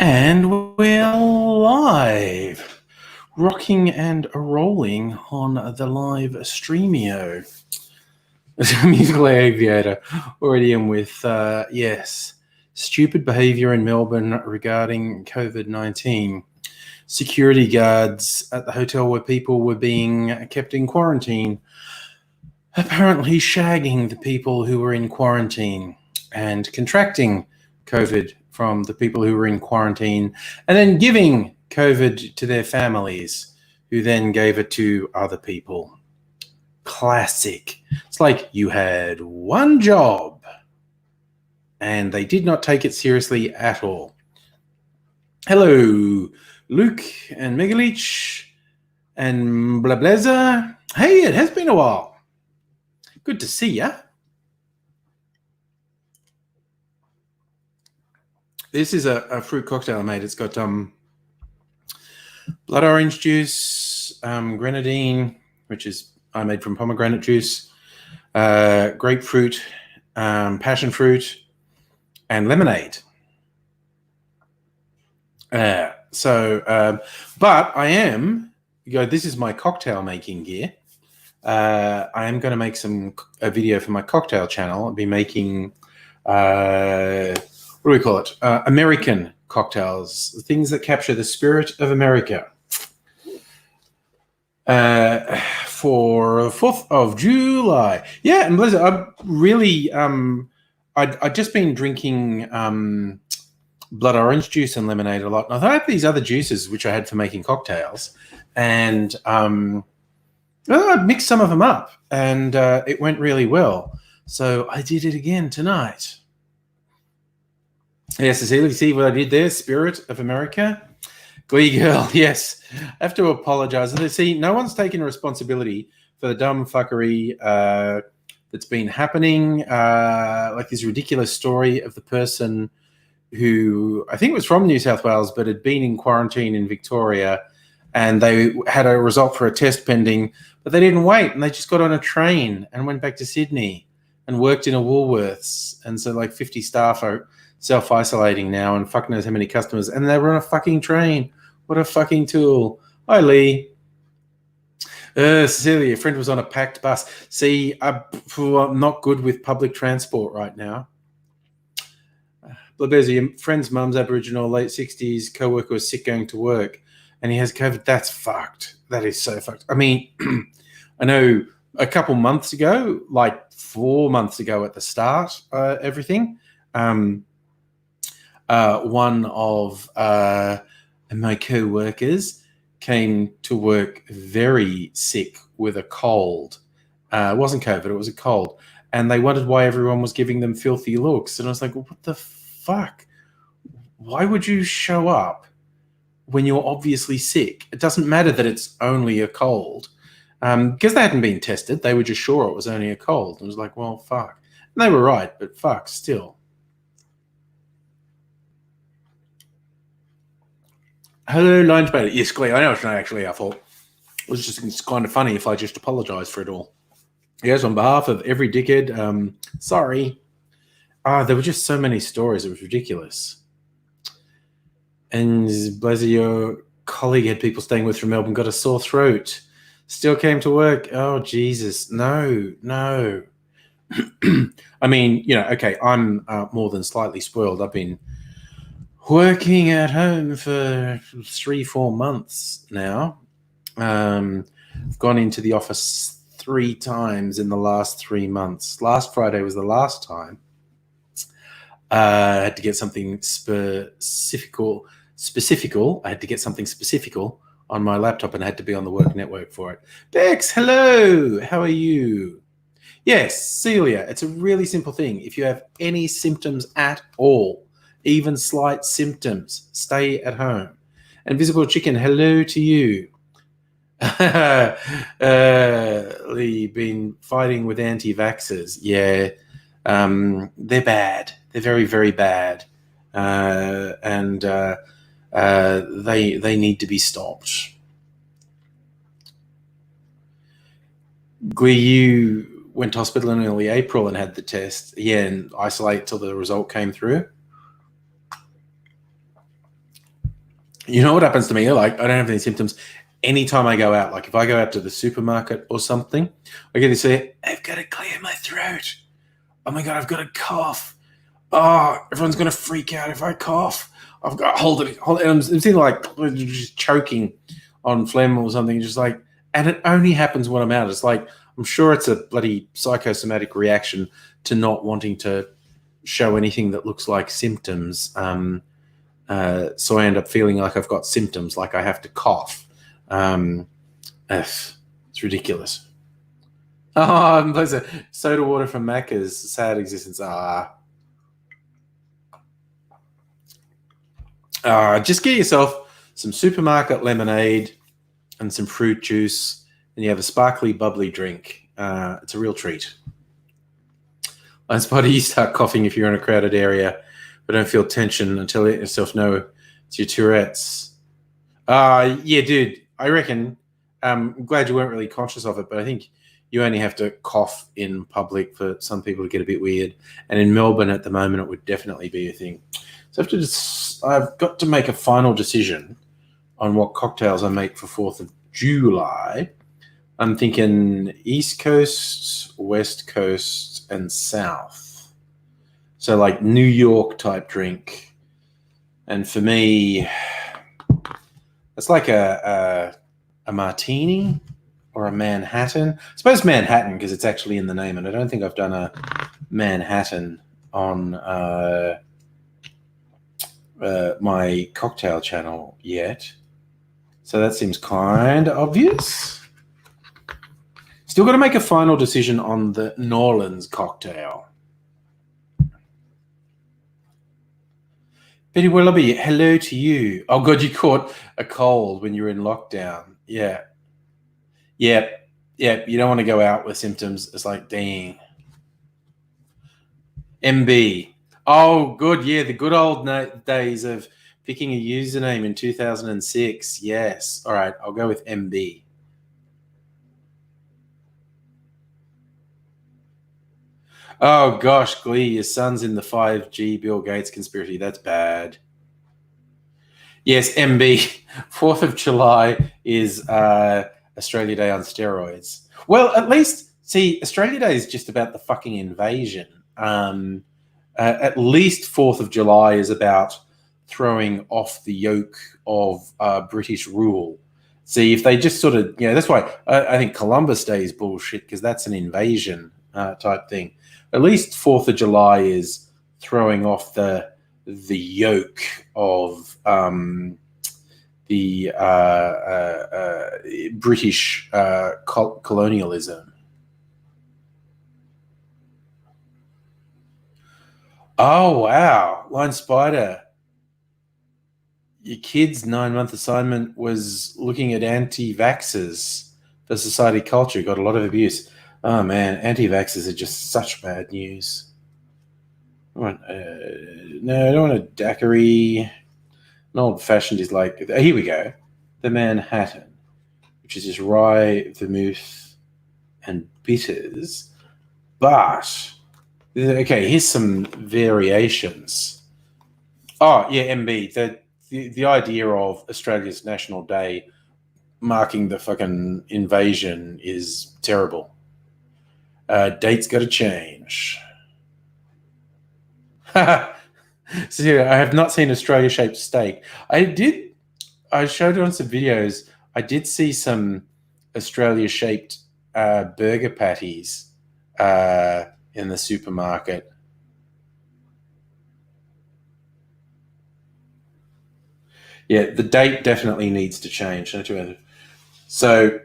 And we're live, rocking and rolling on the live Streamio. Musical Aviator, already in with, stupid behaviour in Melbourne regarding COVID-19. Security guards at the hotel where people were being kept in quarantine, apparently shagging the people who were in quarantine and contracting COVID from the people who were in quarantine, and then giving COVID to their families, who then gave it to other people. Classic. It's like you had one job and they did not take it seriously at all. Hello, Luke and Megaleech and Blableza. Hey, it has been a while. Good to see ya. This is a fruit cocktail I made. It's got blood orange juice, grenadine, which is I made from pomegranate juice, grapefruit, passion fruit, and lemonade. But I am, this is my cocktail making gear. I am going to make a video for my cocktail channel. I'll be making, what do we call it? American cocktails, things that capture the spirit of America. For 4th of July. Yeah, and Blizzard, I'm really, I'd just been drinking blood orange juice and lemonade a lot. And I had these other juices, which I had for making cocktails. And I mixed some of them up, and it went really well. So I did it again tonight. Yes, Cecilia, see what I did there? Spirit of America. Glee girl, yes. I have to apologise. See, no one's taken responsibility for the dumb fuckery that's been happening. Like this ridiculous story of the person who I think was from New South Wales but had been in quarantine in Victoria, and they had a result for a test pending, but they didn't wait, and they just got on a train and went back to Sydney and worked in a Woolworths. And so like 50 staff are self-isolating now, and fuck knows how many customers, and they were on a fucking train. What a fucking tool. Hi, Lee. Cecilia, your friend was on a packed bus. See, I'm not good with public transport right now. Blabezi, your friend's mum's Aboriginal, late 60s, co-worker was sick going to work, and he has COVID. That's fucked. That is so fucked. I mean, I know a couple months ago, like 4 months ago at the start, everything, one of my co-workers came to work very sick with a cold. It wasn't COVID, it was a cold. And they wondered why everyone was giving them filthy looks. And I was like, well, what the fuck? Why would you show up when you're obviously sick? It doesn't matter that it's only a cold. Because they hadn't been tested, they were just sure it was only a cold. And it was like, well, fuck. And they were right, but fuck, still. Hello, Lines Bader. Yes, Glee, I know it's not actually our fault. It was just it's kind of funny if I just apologise for it all. Yes, on behalf of every dickhead, sorry. There were just so many stories. It was ridiculous. And Blazer, your colleague had people staying with from Melbourne, got a sore throat. Still came to work. Oh, Jesus. No. I mean, okay, I'm more than slightly spoiled. I've been working at home for 3-4 months now. I've gone into the office 3 times in the last 3 months. Last Friday was the last time. I had to get something specifical. I had to get something specifical on my laptop and had to be on the work network for it. Bex, hello. How are you? Yes, Celia, it's a really simple thing. If you have any symptoms at all, even slight symptoms, stay at home. And Visible Chicken, hello to you. Lee, been fighting with anti-vaxxers. Yeah, they're bad. They're very, very bad. And they need to be stopped. Gui, you went to hospital in early April and had the test. Yeah, and isolate till the result came through. You know what happens to me? Like, I don't have any symptoms. Anytime I go out, like if I go out to the supermarket or something, I get to say, I've got to clear my throat. Oh my God, I've got a cough. Oh, everyone's going to freak out if I cough. I've got to hold it. I'm seeing like just choking on phlegm or something. Just like, and it only happens when I'm out. It's like, I'm sure it's a bloody psychosomatic reaction to not wanting to show anything that looks like symptoms. So I end up feeling like I've got symptoms, like I have to cough. It's ridiculous. Oh, there's a soda water from Macca's. Sad existence. Just get yourself some supermarket lemonade and some fruit juice, and you have a sparkly, bubbly drink. It's a real treat. Line Spotty, you start coughing if you're in a crowded area, but don't feel tension until you let yourself know it's your Tourette's. Yeah, dude, I reckon. I'm glad you weren't really conscious of it, but I think you only have to cough in public for some people to get a bit weird. And in Melbourne at the moment, it would definitely be a thing. So I've got to make a final decision on what cocktails I make for 4th of July. I'm thinking East Coast, West Coast, and South. So like New York type drink. And for me, it's like a martini or a Manhattan. I suppose Manhattan because it's actually in the name, and I don't think I've done a Manhattan on my cocktail channel yet. So that seems kind of obvious. Still got to make a final decision on the New Orleans cocktail. Betty Willoughby, hello to you. Oh, God, you caught a cold when you were in lockdown. Yeah. Yeah. You don't want to go out with symptoms. It's like, dang. MB. Oh, good. Yeah, the good old days of picking a username in 2006. Yes. All right, I'll go with MB. Oh, gosh, Glee, your son's in the 5G Bill Gates conspiracy. That's bad. Yes, MB. 4th of July is Australia Day on steroids. Well, at least, see, Australia Day is just about the fucking invasion. At least 4th of July is about throwing off the yoke of British rule. See, if they just sort of, that's why I think Columbus Day is bullshit because that's an invasion type thing. At least 4th of July is throwing off the yoke of the British colonialism. Oh, wow. Line Spider. Your kid's 9-month assignment was looking at anti-vaxxers for society culture. Got a lot of abuse. Oh, man. Anti-vaxxers are just such bad news. No, I don't want a daiquiri. An old-fashioned is like... Here we go. The Manhattan, which is just rye, vermouth, and bitters. But... Okay, here's some variations. Oh, yeah, MB. The idea of Australia's National Day marking the fucking invasion is terrible. Date's got to change. So yeah, I have not seen Australia-shaped steak. I showed it on some videos. I did see some Australia-shaped burger patties in the supermarket. Yeah, the date definitely needs to change. So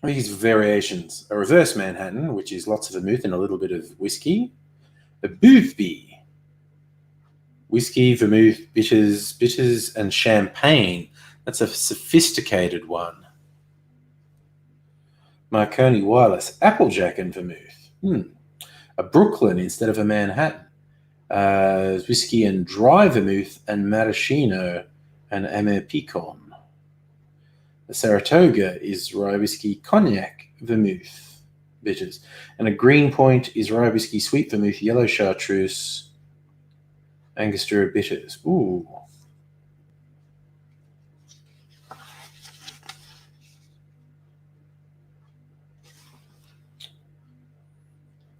these variations: a reverse Manhattan, which is lots of vermouth and a little bit of whiskey; a boothby, whiskey, vermouth, bitters, and champagne. That's a sophisticated one. Marconi Wireless, Applejack and vermouth. A Brooklyn instead of a Manhattan. Whiskey and dry vermouth and maraschino and Amer-Picon. The Saratoga is rye whiskey, cognac, vermouth, bitters. And a Green Point is rye whiskey, sweet vermouth, yellow chartreuse, Angostura bitters. Ooh.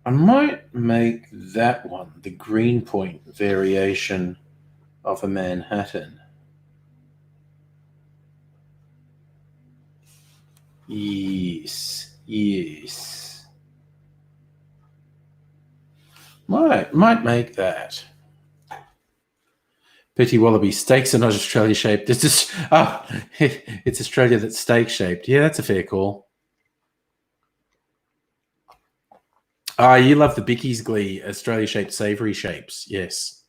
I might make that one the Greenpoint variation of a Manhattan. Yes, yes. Might make that. Petty Wallaby, steaks are not Australia shaped. It's just it's Australia that's steak shaped. Yeah, that's a fair call. You love the Bickies Glee, Australia shaped savoury shapes. Yes.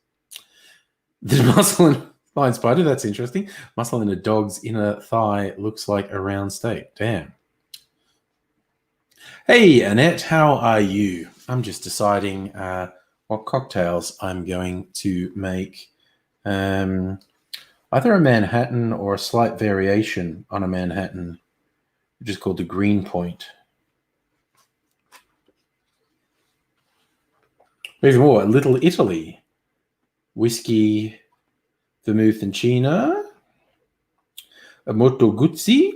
The muscle in fine spider, that's interesting. Muscle in a dog's inner thigh looks like a round steak. Damn. Hey, Annette, how are you? I'm just deciding what cocktails I'm going to make. Either a Manhattan or a slight variation on a Manhattan, which is called the Greenpoint. Even more, Little Italy. Whiskey, vermouth and China. A Moto Guzzi.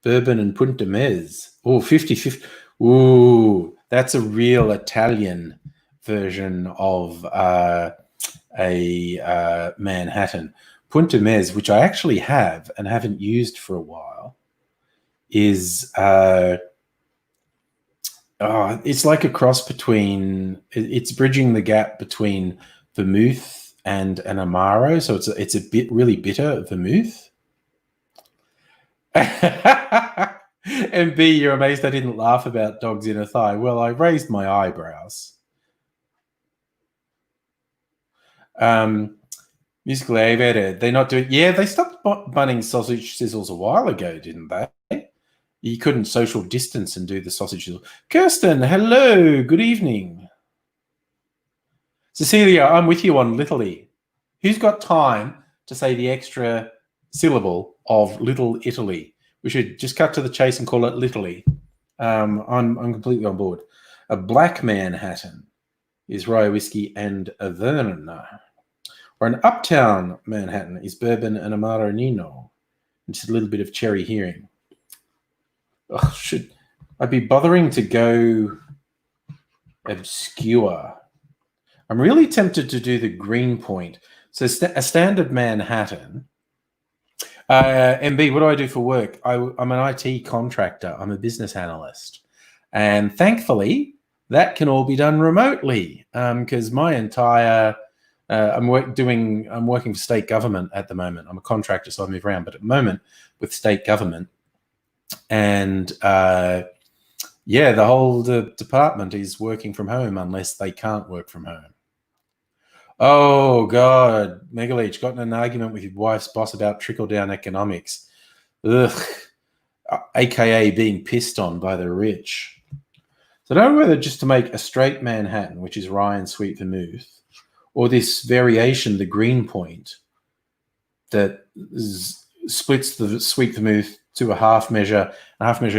Bourbon and Punta Mez. Oh, 50-50. Ooh, that's a real Italian version of a Manhattan. Punta Mez, which I actually have and haven't used for a while, is it's like a cross between. It's bridging the gap between vermouth and an amaro, so it's a bit really bitter vermouth. And B, you're amazed I didn't laugh about dogs in a thigh. Well, I raised my eyebrows. Musical aviator, they're not doing. Yeah, they stopped bunning sausage sizzles a while ago, didn't they? You couldn't social distance and do the sausage sizzle. Kirsten, hello, good evening. Cecilia, I'm with you on Little. Who's got time to say the extra syllable of Little Italy? We should just cut to the chase and call it Little. I'm completely on board. A black Manhattan is rye whiskey and a Vernon. Or an uptown Manhattan is bourbon and amaro nino. And just a little bit of cherry hearing. Oh, should I be bothering to go obscure? I'm really tempted to do the Greenpoint. So a standard Manhattan. MB, what do I do for work? I'm an IT contractor. I'm a business analyst. And thankfully, that can all be done remotely because my entire I'm working for state government at the moment. I'm a contractor, so I move around. But at the moment, with state government, and the whole department is working from home unless they can't work from home. Oh God, Megaleech got in an argument with your wife's boss about trickle-down economics. Ugh, aka being pissed on by the rich. So I don't know whether just to make a straight Manhattan, which is rye and sweet vermouth, or this variation, the Greenpoint, that splits the sweet vermouth to a half measure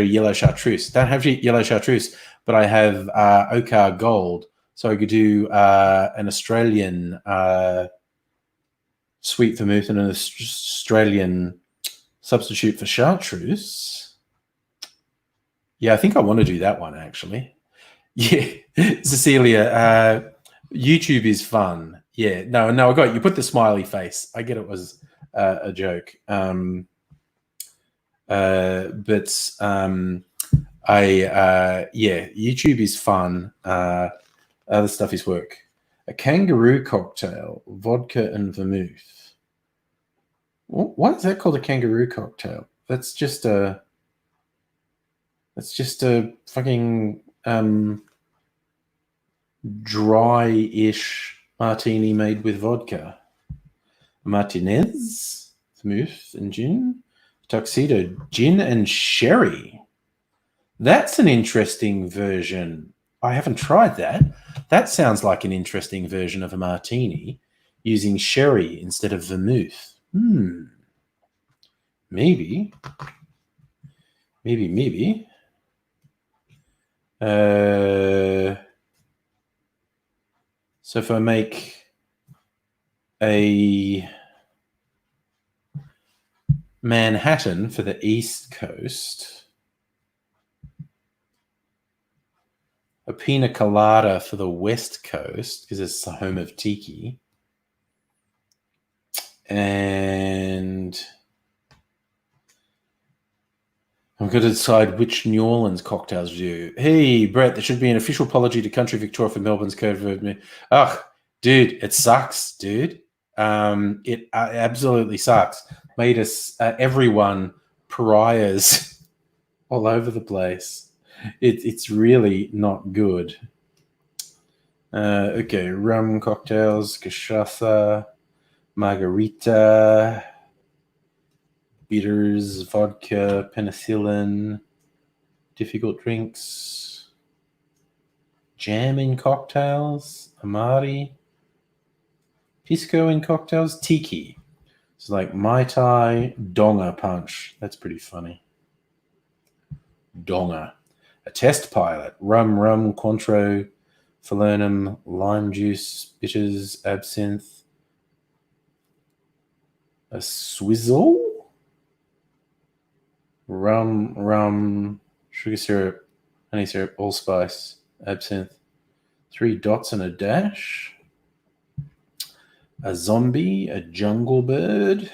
yellow chartreuse. Don't have yellow chartreuse, but I have Ocar Gold. So I could do an Australian sweet vermouth and an Australian substitute for chartreuse. Yeah, I think I want to do that one, actually. Yeah, Cecilia, YouTube is fun. Yeah, no, I got it. You put the smiley face. I get it was a joke. YouTube is fun. Other stuff is work. A kangaroo cocktail, vodka and vermouth. Why is that called a kangaroo cocktail? That's just a fucking dry-ish martini made with vodka. Martinez, vermouth and gin. Tuxedo, gin and sherry. That's an interesting version. I haven't tried that. That sounds like an interesting version of a martini using sherry instead of vermouth. Maybe. So if I make a Manhattan for the East Coast, a pina colada for the West Coast because it's the home of tiki. And I'm going to decide which New Orleans cocktails to do. Hey, Brett, there should be an official apology to Country Victoria for Melbourne's code. Ugh, dude, it sucks, dude. It absolutely sucks. Made us, everyone, pariahs all over the place. It's really not good. Okay, rum cocktails, cachaça, margarita, bitters, vodka, penicillin, difficult drinks, jam in cocktails, amari, pisco in cocktails, tiki. It's like Mai Tai, Donga punch. That's pretty funny. Donga. A test pilot, rum, Cointreau, falernum, lime juice, bitters, absinthe, a swizzle, rum, sugar syrup, honey syrup, allspice, absinthe, 3 dots and a dash, a zombie, a jungle bird.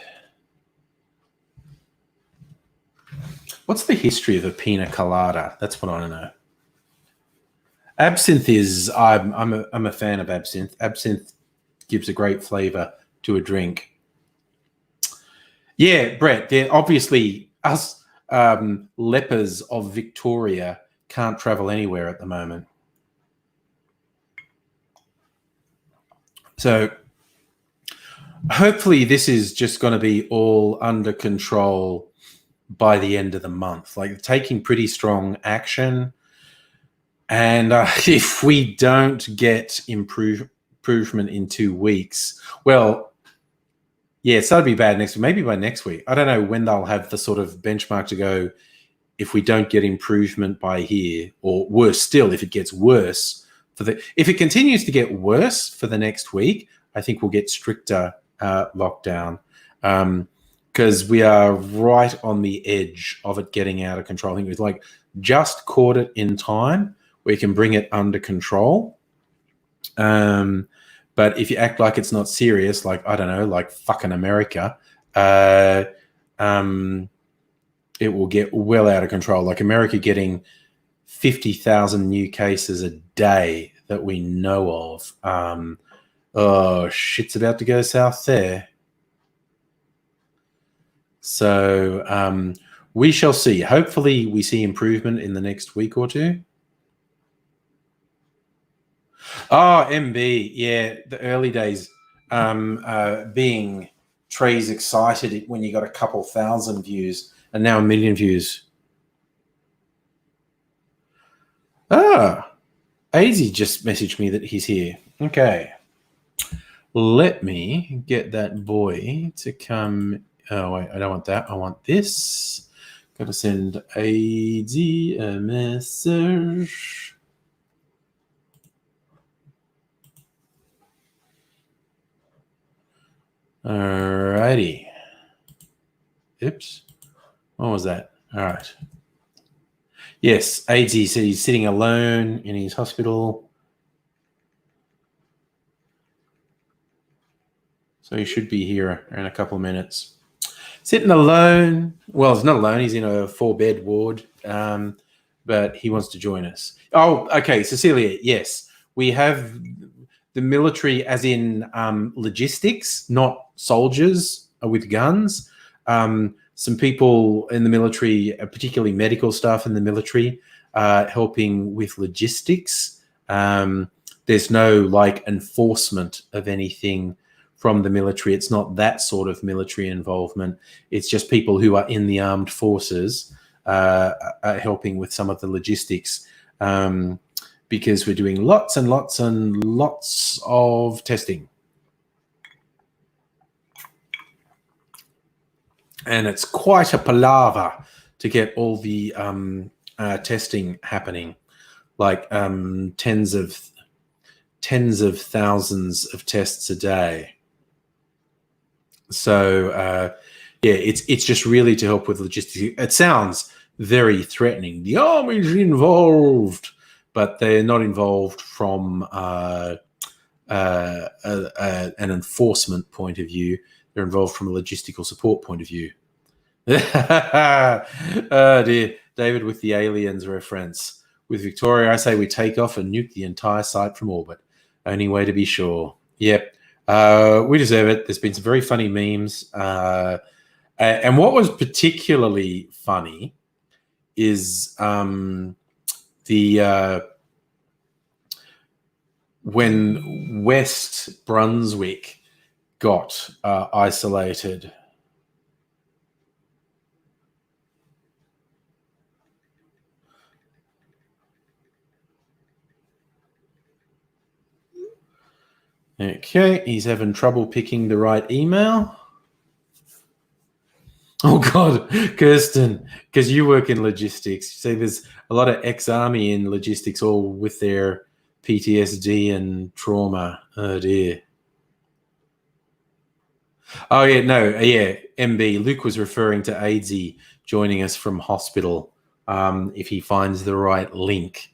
What's the history of a pina colada? That's what I want to know. Absinthe is, I'm a fan of absinthe. Absinthe gives a great flavor to a drink. Yeah, Brett, obviously us lepers of Victoria can't travel anywhere at the moment. So hopefully this is just going to be all under control by the end of the month, like taking pretty strong action. And if we don't get improvement in 2 weeks, well, yeah, it's that'll be bad next week. Maybe by next week. I don't know when they'll have the sort of benchmark to go if we don't get improvement by here, or worse still, if it gets worse. If it continues to get worse for the next week, I think we'll get stricter lockdown. Because we are right on the edge of it getting out of control. I think we've like just caught it in time. We can bring it under control. But if you act like it's not serious, like, I don't know, like fucking America, it will get well out of control. Like America getting 50,000 new cases a day that we know of. Oh, shit's about to go south there. So we shall see. Hopefully we see improvement in the next week or two. Oh, MB, yeah, the early days, being Trey's excited when you got a couple thousand views and now 1 million views. Ah, AZ just messaged me that he's here. Okay. Let me get that boy to come. Oh, wait, I don't want that. I want this. Got to send AZ a message. Alrighty. Oops. What was that? All right. Yes, AZ said he's sitting alone in his hospital. So he should be here in a couple of minutes. Sitting alone. Well, he's not alone. He's in a 4-bed ward, but he wants to join us. Oh, okay. Cecilia, yes. We have the military as in logistics, not soldiers with guns. Some people in the military, particularly medical staff in the military, helping with logistics. There's no like enforcement of anything from the military. It's not that sort of military involvement. It's just people who are in the armed forces helping with some of the logistics, because we're doing lots and lots and lots of testing. And it's quite a palaver to get all the testing happening, like tens of thousands of tests a day. So yeah, it's just really to help with logistics. It sounds very threatening. The army's involved, but they're not involved from an enforcement point of view. They're involved from a logistical support point of view. Oh dear, David with the aliens reference. With Victoria, I say we take off and nuke the entire site from orbit. Only way to be sure. Yep, we deserve it. There's been some very funny memes. And what was particularly funny is when West Brunswick got isolated. Okay, he's having trouble picking the right email. Oh, God, Kirsten, because you work in logistics. See, there's a lot of ex-army in logistics, all with their PTSD and trauma. Oh, dear. Oh, yeah, no, yeah, MB. Luke was referring to AIDSy joining us from hospital if he finds the right link.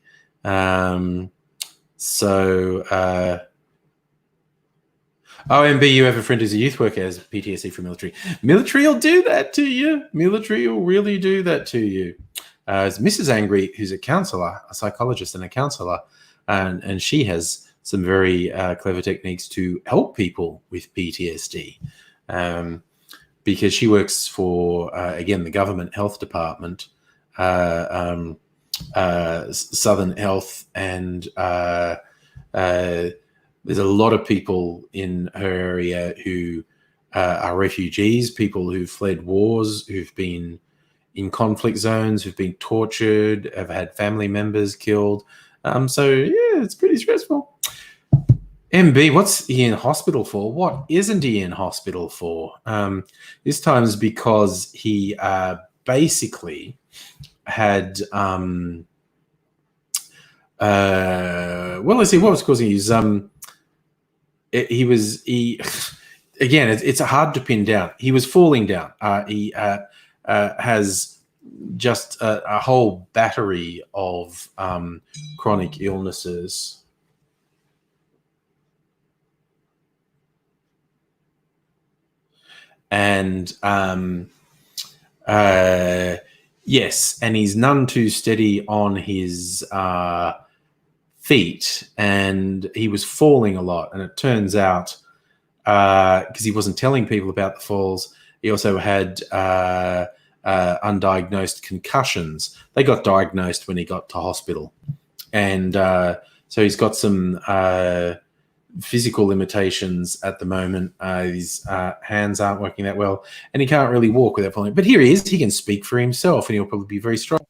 Oh, MB, you have a friend who's a youth worker as PTSD from military. Military will do that to you. Military will really do that to you. As Mrs. Angry, who's a counsellor, a psychologist and a counsellor, and she has some very clever techniques to help people with PTSD because she works for, again, the government health department, Southern Health, and there's a lot of people in her area who are refugees, people who've fled wars, who've been in conflict zones, who've been tortured, have had family members killed. So, yeah, it's pretty stressful. MB, what's he in hospital for? What isn't he in hospital for? This time is because he basically had... well, let's see, what was causing his... again, it's hard to pin down. He was falling down. He has just a whole battery of chronic illnesses. And yes, and he's none too steady on his feet, and he was falling a lot. And it turns out, because he wasn't telling people about the falls, he also had undiagnosed concussions. They got diagnosed when he got to hospital. And so he's got some physical limitations at the moment. His hands aren't working that well, and he can't really walk without falling. But here he is. He can speak for himself, and he'll probably be very strong.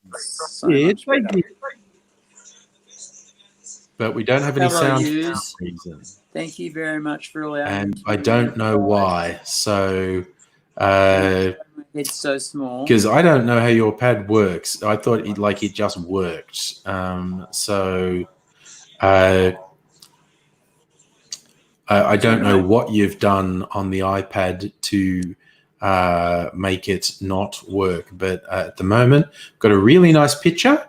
But we don't have any sound for some reason. Thank you very much for allowing me. And I don't know why. So it's so small. Because I don't know how your pad works. I thought it just worked. I don't know what you've done on the iPad to make it not work. But at the moment, got a really nice picture.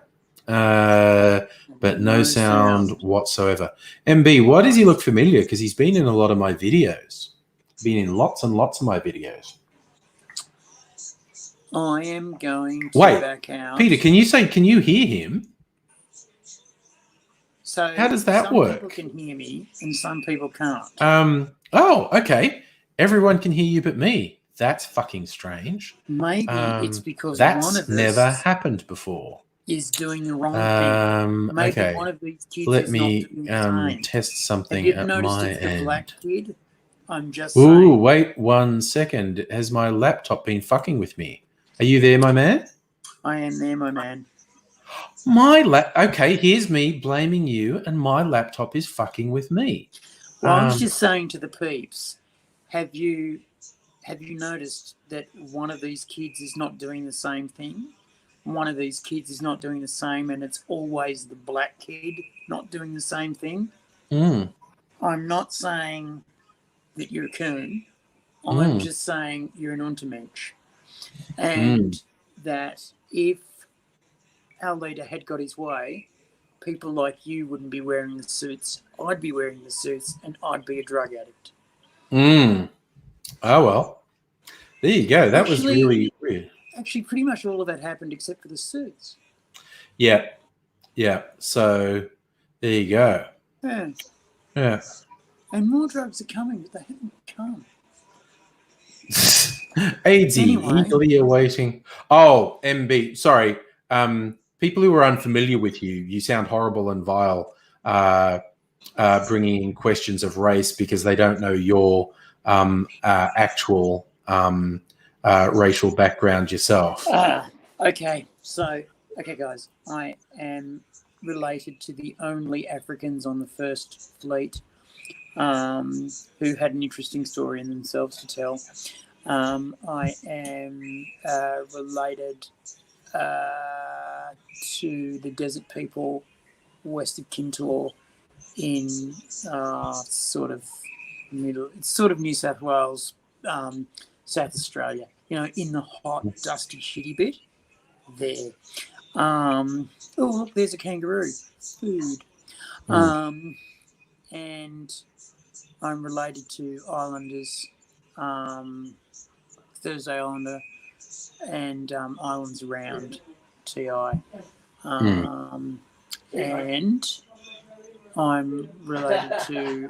But no sound whatsoever. MB, why does he look familiar? Because he's been in a lot of my videos. Been in lots and lots of my videos. I am going to back out. Peter, can you hear him? So how does that work? Some people can hear me and some people can't. Oh, okay. Everyone can hear you but me. That's fucking strange. Maybe it's because that's one of us never happened before. Is doing the wrong thing. Maybe okay. One of these kids Let is me not doing test something at my it's end. The black kid? I'm just Ooh, saying. Wait 1 second. Has my laptop been fucking with me? Are you there, my man? I am there, my man. Okay, here's me blaming you, and my laptop is fucking with me. Well, I was just saying to the peeps, have you noticed that one of these kids is not doing the same thing? One of these kids is not doing the same, and it's always the black kid not doing the same thing. I'm not saying that you're a coon. I'm just saying you're an Untermensch. And that if our leader had got his way, people like you wouldn't be wearing the suits. I'd be wearing the suits, and I'd be a drug addict. Oh, well. There you go. That was really weird. Actually, pretty much all of that happened except for the suits. Yeah. Yeah. So there you go. Yeah. Yeah. And more drugs are coming, but they haven't come. AD, Anyway. eagerly awaiting. Oh, MB. Sorry. People who are unfamiliar with you, you sound horrible and vile, bringing in questions of race because they don't know your actual racial background yourself. Okay. So, guys, I am related to the only Africans on the First Fleet who had an interesting story in themselves to tell. I am related to the desert people west of Kintore in sort of New South Wales, South Australia. In the hot, dusty, shitty bit there. Oh, look, there's a kangaroo. Food. And I'm related to Islanders, Thursday Islander, and islands around TI. And I'm related to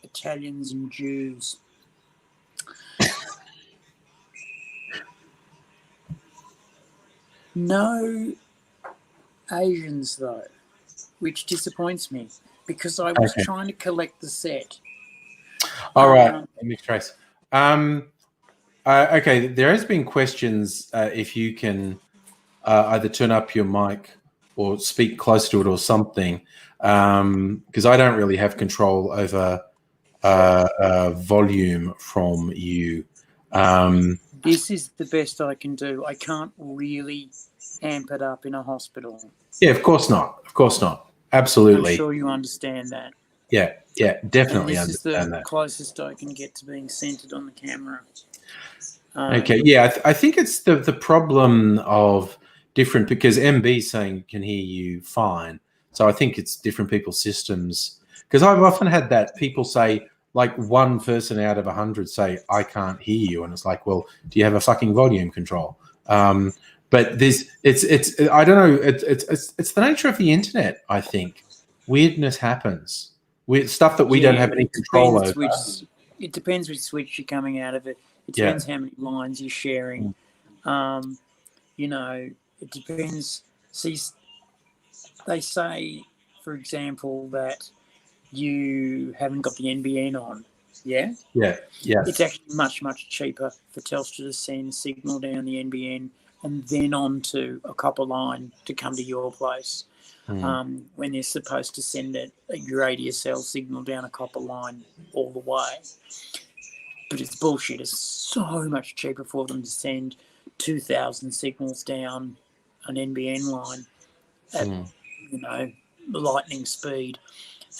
Italians and Jews. No Asians, though, which disappoints me because I was trying to collect the set. All right, mixed race. Okay, there has been questions if you can either turn up your mic or speak close to it or something, because I don't really have control over volume from you. This is the best I can do. I can't really amp it up in a hospital. Yeah, of course not. Of course not. Absolutely. I'm sure you understand that. Yeah, definitely and this understand is the that. closest I can get to being centered on the camera. Okay, yeah, I think it's the problem of different, because MB's saying can hear you fine. So I think it's different people's systems. Because I've often had that people say, like one person out of 100 say, I can't hear you. And it's like, well, do you have a fucking volume control? But it's I don't know, it's the nature of the internet, I think. Weirdness happens. Weird stuff that we don't have any control over. It depends which switch you're coming out of it. It depends how many lines you're sharing. It depends. See, they say, for example, that you haven't got the NBN on. Yeah? Yeah. It's actually much, much cheaper for Telstra to send signal down the NBN and then onto a copper line to come to your place. When they're supposed to send your ADSL signal down a copper line all the way. But it's bullshit. It's so much cheaper for them to send 2,000 signals down an NBN line at, lightning speed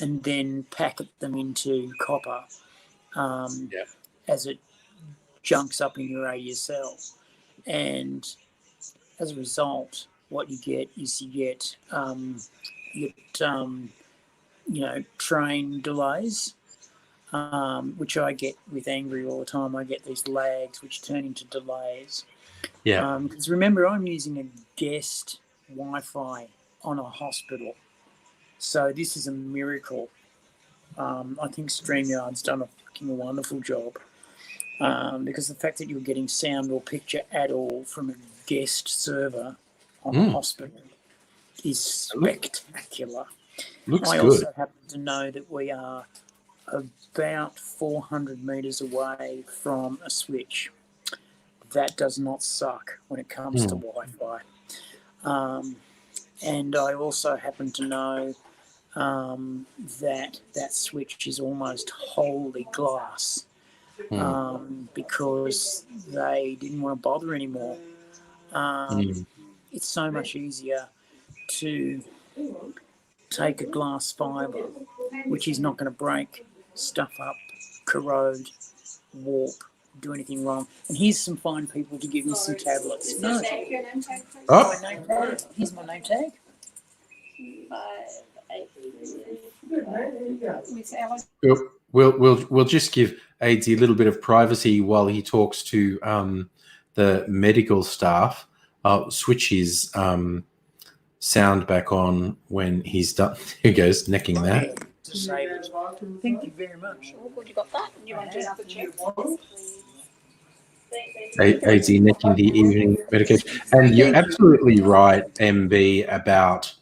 and then packet them into copper as it junks up in your ADSL. And as a result, what you get is train delays, which I get with Angry all the time. I get these lags which turn into delays. Yeah. Because remember, I'm using a guest Wi-Fi on a hospital. So this is a miracle. I think StreamYard's done a fucking wonderful job. Because the fact that you're getting sound or picture at all from a guest server on a hospital is spectacular. Looks I good. also happen to know that we are about 400 metres away from a switch. That does not suck when it comes to Wi-Fi. And I also happen to know that switch is almost wholly glass because they didn't want to bother anymore. It's so much easier to take a glass fibre, which is not going to break, stuff up, corrode, warp, do anything wrong. And here's some fine people to give me some tablets. No. Oh. Here's my name tag. Miss Ellen. We'll just give AIDS a little bit of privacy while he talks to the medical staff. I'll switch his sound back on when he's done. Here goes, necking that. Thank you very much. Oh, good, you got that. You want to do another check? AIDS necking the evening medication. And you're absolutely right, MB, about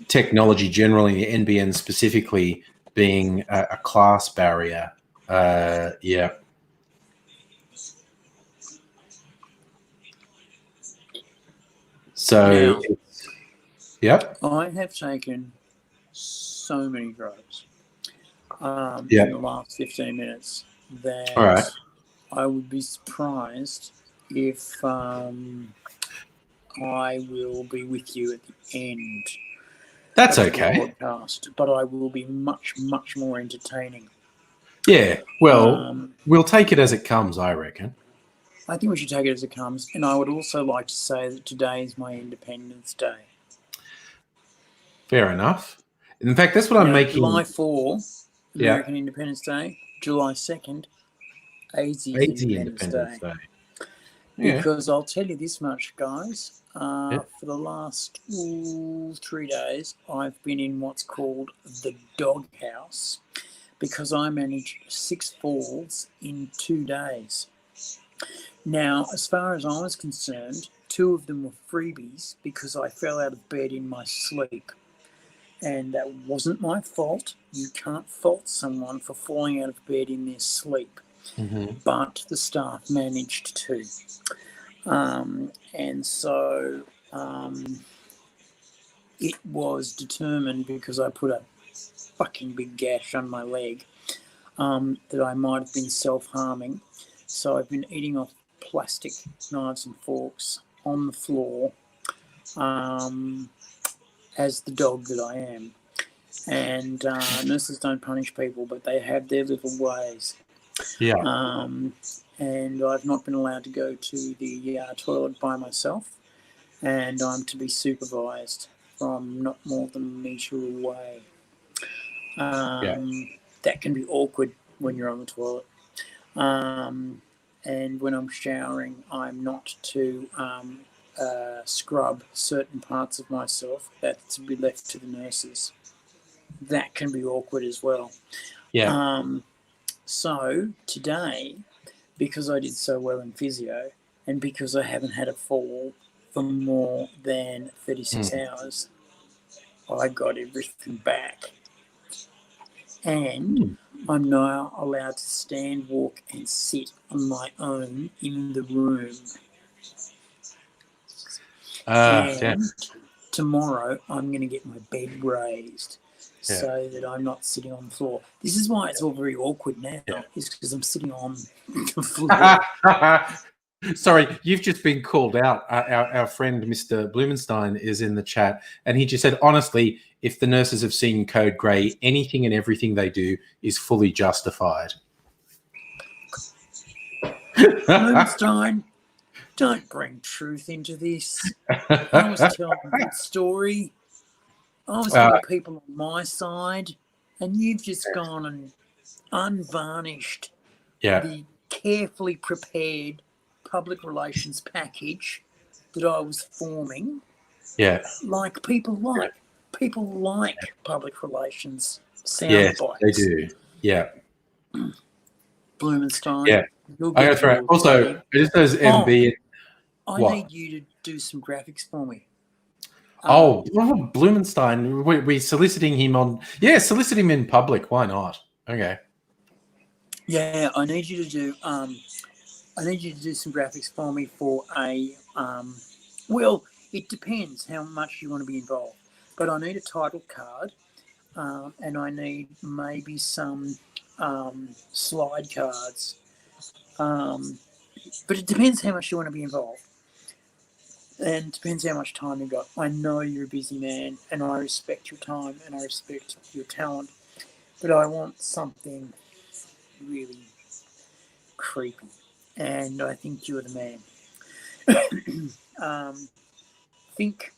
technology generally, NBN specifically, being a class barrier. Yeah. So, Now, yep. I have taken so many drugs in the last 15 minutes that All right. I would be surprised if I will be with you at the end. That's of okay. the podcast, but I will be much, much more entertaining. Yeah. Well, we'll take it as it comes, I reckon. I think we should take it as it comes. And I would also like to say that today is my Independence Day. Fair enough. In fact, that's what I'm making. July 4, American Independence Day. July 2nd, AIDS Independence Day. Yeah. Because I'll tell you this much, guys. For the last 3 days, I've been in what's called the doghouse because I managed 6 falls in 2 days. Now, as far as I was concerned, 2 of them were freebies because I fell out of bed in my sleep. And that wasn't my fault. You can't fault someone for falling out of bed in their sleep. Mm-hmm. But the staff managed to. And so it was determined, because I put a fucking big gash on my leg, that I might have been self-harming. So I've been eating off plastic knives and forks on the floor as the dog that I am. And nurses don't punish people, but they have their little ways. Yeah. And I've not been allowed to go to the toilet by myself, and I'm to be supervised from not more than a metre away. That can be awkward when you're on the toilet. And when I'm showering, I'm not to scrub certain parts of myself. That's to be left to the nurses. That can be awkward as well. Yeah. So today, because I did so well in physio, and because I haven't had a fall for more than 36 hours, I got everything back. And I'm now allowed to stand, walk, and sit on my own in the room. And tomorrow I'm going to get my bed raised so that I'm not sitting on the floor. This is why it's all very awkward now. It's because I'm sitting on the floor. Sorry, you've just been called out. Our friend Mr. Blumenstein is in the chat, and he just said, honestly, if the nurses have seen Code Grey, anything and everything they do is fully justified. Blumenstein, don't bring truth into this. I was telling a good story. I was getting people on my side, and you've just gone and unvarnished the carefully prepared public relations package that I was forming. Yeah. Like people like. People like public relations sound bites. They do. Yeah. Blumenstein. Yeah. I go through it. Also, just those MB. I need you to do some graphics for me. Blumenstein. We're soliciting him on. Yeah, solicit him in public. Why not? Okay. Yeah, I need you to do. I need you to do some graphics for me for a. Well, it depends how much you want to be involved, but I need a title card, and I need maybe some slide cards. But it depends how much you want to be involved. And it depends how much time you've got. I know you're a busy man, and I respect your time, and I respect your talent, but I want something really creepy, and I think you're the man. Think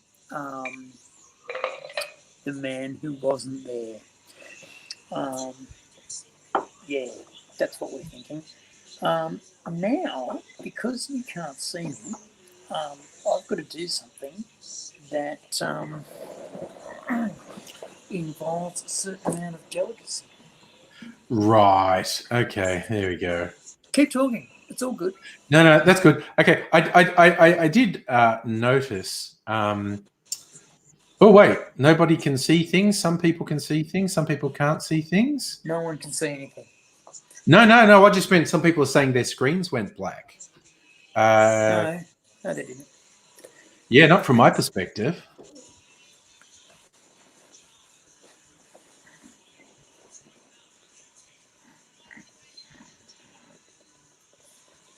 the man who wasn't there. Yeah, that's what we're thinking. Now, because you can't see me, I've got to do something that involves a certain amount of delicacy. Right. Okay. There we go. Keep talking. It's all good. No, that's good. Okay. I did notice. Oh wait, nobody can see things. Some people can see things. Some people can't see things. No one can see anything. No. I just meant some people are saying their screens went black. No, they didn't. Yeah, not from my perspective.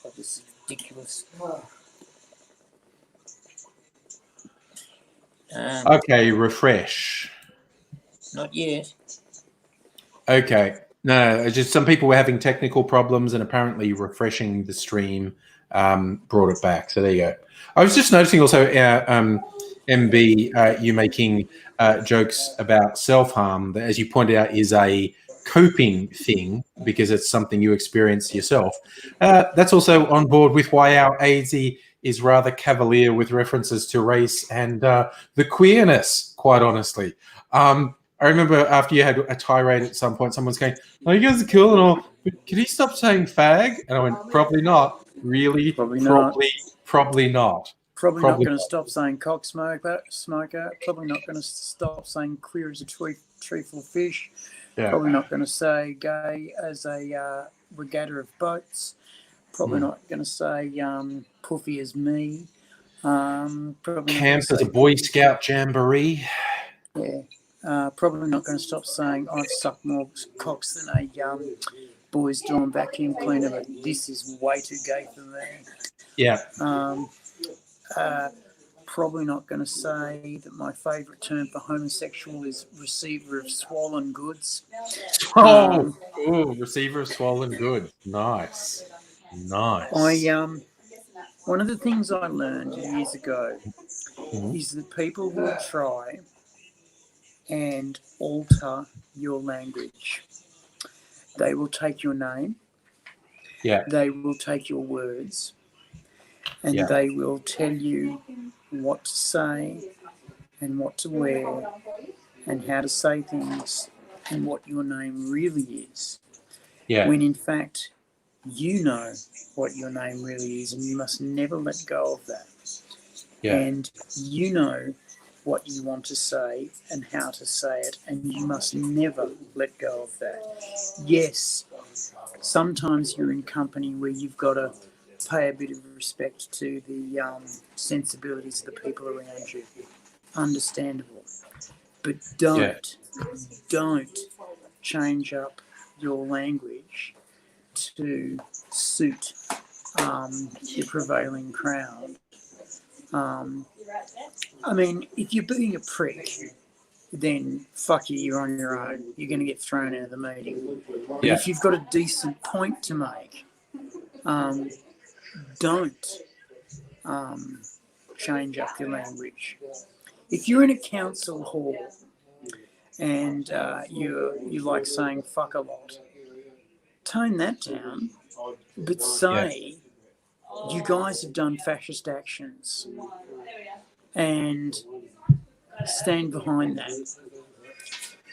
Oh, this is ridiculous. Okay, refresh. Not yet. Okay. No, it's just some people were having technical problems, and apparently refreshing the stream brought it back. So there you go. I was just noticing also, MB, you making jokes about self-harm that, as you pointed out, is a coping thing because it's something you experience yourself. That's also on board with why our AZ is rather cavalier with references to race and the queerness, quite honestly. I remember after you had a tirade at some point, someone's going, "Oh, you guys are cool and all, but can you stop saying fag?" And I went, "Probably not. Really? Probably not. Probably not. Probably not going to stop saying cock smoker. Probably not going to stop saying queer as a treeful fish. Yeah. Probably not going to say gay as a regatta of boats. Probably not going to say puffy as me. Probably Camp as a Boy Scout jamboree. Yeah. Probably not going to stop saying I've sucked more cocks than a boys doing vacuum cleaner, but this is way too gay for me. Yeah. Probably not going to say that my favourite term for homosexual is receiver of swollen goods. Receiver of swollen goods. Nice. One of the things I learned years ago is that people will try and alter your language. They will take your name. Yeah. They will take your words. And they will tell you what to say and what to wear and how to say things and what your name really is. Yeah. When in fact, you know what your name really is and you must never let go of that. Yeah. And you know what you want to say and how to say it, and you must never let go of that. Yes, sometimes you're in company where you've got to pay a bit of respect to the sensibilities of the people around you. Understandable. But don't change up your language to suit the prevailing crowd. I mean, if you're being a prick, then fuck you, you're on your own. You're going to get thrown out of the meeting. But if you've got a decent point to make, don't change up your language. If you're in a council hall and you like saying fuck a lot, tone that down, but say you guys have done fascist actions and stand behind that.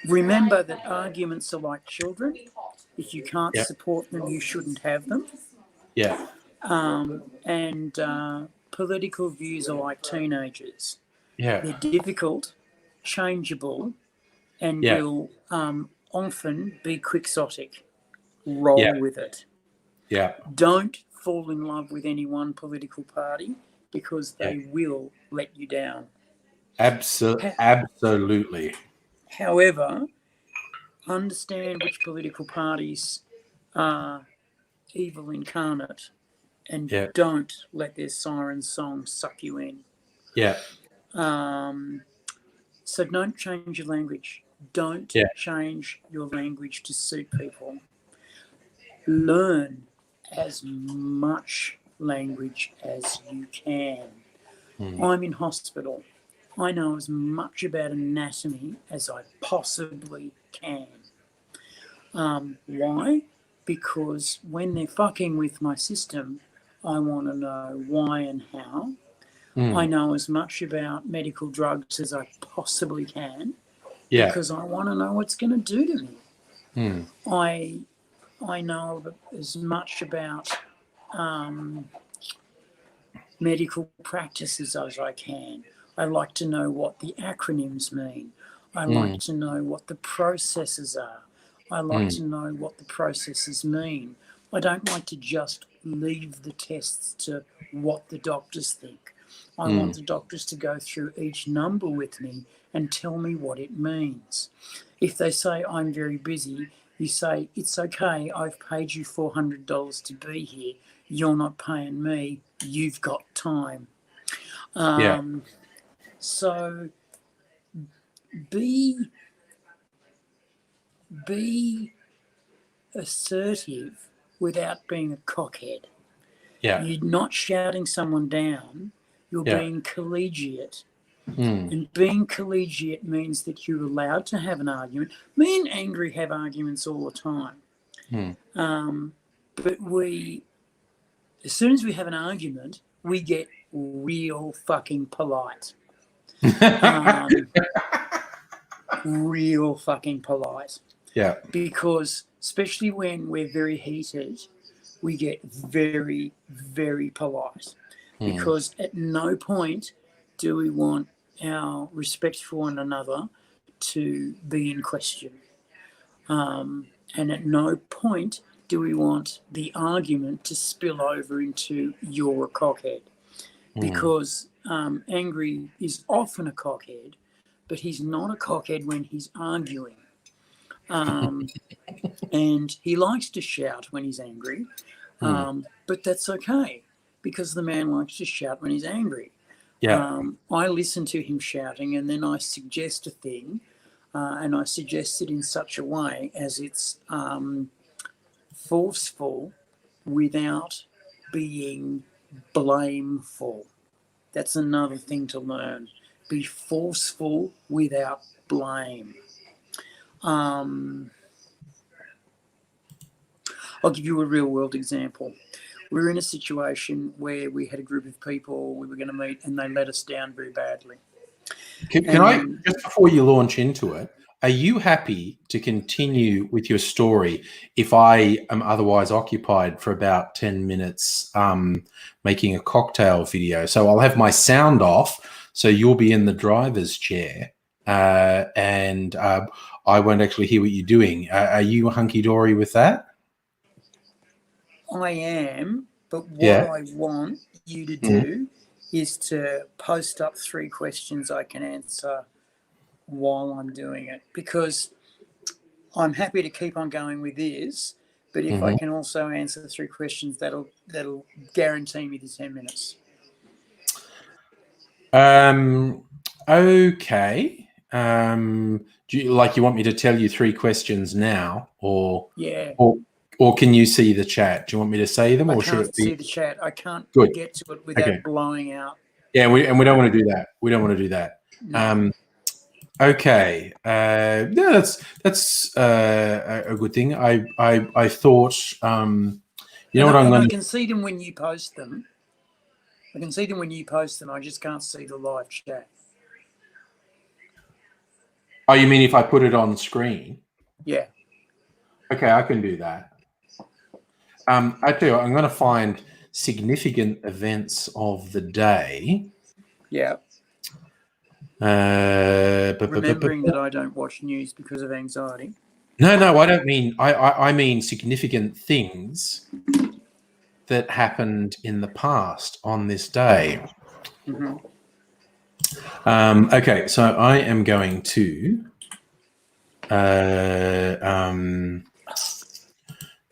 Remember that arguments are like children. If you can't support them, you shouldn't have them. Yeah. And political views are like teenagers. Yeah. They're difficult, changeable, and will often be quixotic. Roll with it. Yeah. Don't fall in love with any one political party because they will let you down. Absolutely. However, understand which political parties are evil incarnate and don't let their siren song suck you in. Yeah. So don't change your language. Don't change your language to suit people. Learn as much language as you can. I'm in hospital I know as much about anatomy as I possibly can. Why? Because when they're fucking with my system, I want to know why and how. I know as much about medical drugs as I possibly can because I want to know what's going to do to me. I know as much about medical practices as I can. I like to know what the acronyms mean. I like to know what the processes are. I like to know what the processes mean. I don't like to just leave the tests to what the doctors think. I want the doctors to go through each number with me and tell me what it means. If they say, I'm very busy, you say, it's okay, I've paid you $400 to be here. You're not paying me. You've got time. So be assertive without being a cockhead. You're not shouting someone down. You're being collegiate. And being collegiate means that you're allowed to have an argument. Me and Angry have arguments all the time. But as soon as we have an argument, we get real fucking polite. Real fucking polite. Because especially when we're very heated, we get very, very polite. Because at no point do we want our respect for one another to be in question. And at no point do we want the argument to spill over into you're a cockhead. Because Angry is often a cockhead, but he's not a cockhead when he's arguing. And he likes to shout when he's angry, but that's okay because the man likes to shout when he's angry. I listen to him shouting and then I suggest a thing, and I suggest it in such a way as it's forceful without being blameful. That's another thing to learn. Be forceful without blame. I'll give you a real world example. We're in a situation where we had a group of people we were going to meet and they let us down very badly. Can I, just before you launch into it, are you happy to continue with your story if I am otherwise occupied for about 10 minutes making a cocktail video? So I'll have my sound off, so you'll be in the driver's chair, and I won't actually hear what you're doing. Are you hunky-dory with that? I am, but what I want you to do is to post up 3 questions I can answer while I'm doing it, because I'm happy to keep on going with this, but if I can also answer the 3 questions, that'll guarantee me the 10 minutes. Okay. Do you want me to tell you 3 questions now, or or can you see the chat? Do you want me to say them, or should it be? I can't see the chat. I can't get to it without blowing out. Yeah, we don't want to do that. We don't want to do that. No. Okay. Yeah, that's a good thing. I thought. You know what I'm going to. I can see them when you post them. I can see them when you post them. I just can't see the live chat. Oh, you mean if I put it on screen? Yeah. Okay, I can do that. I tell you what, I'm going to find significant events of the day. Yeah. Remembering that I don't watch news because of anxiety. No, I don't mean. I mean significant things that happened in the past on this day. Okay, so I am going to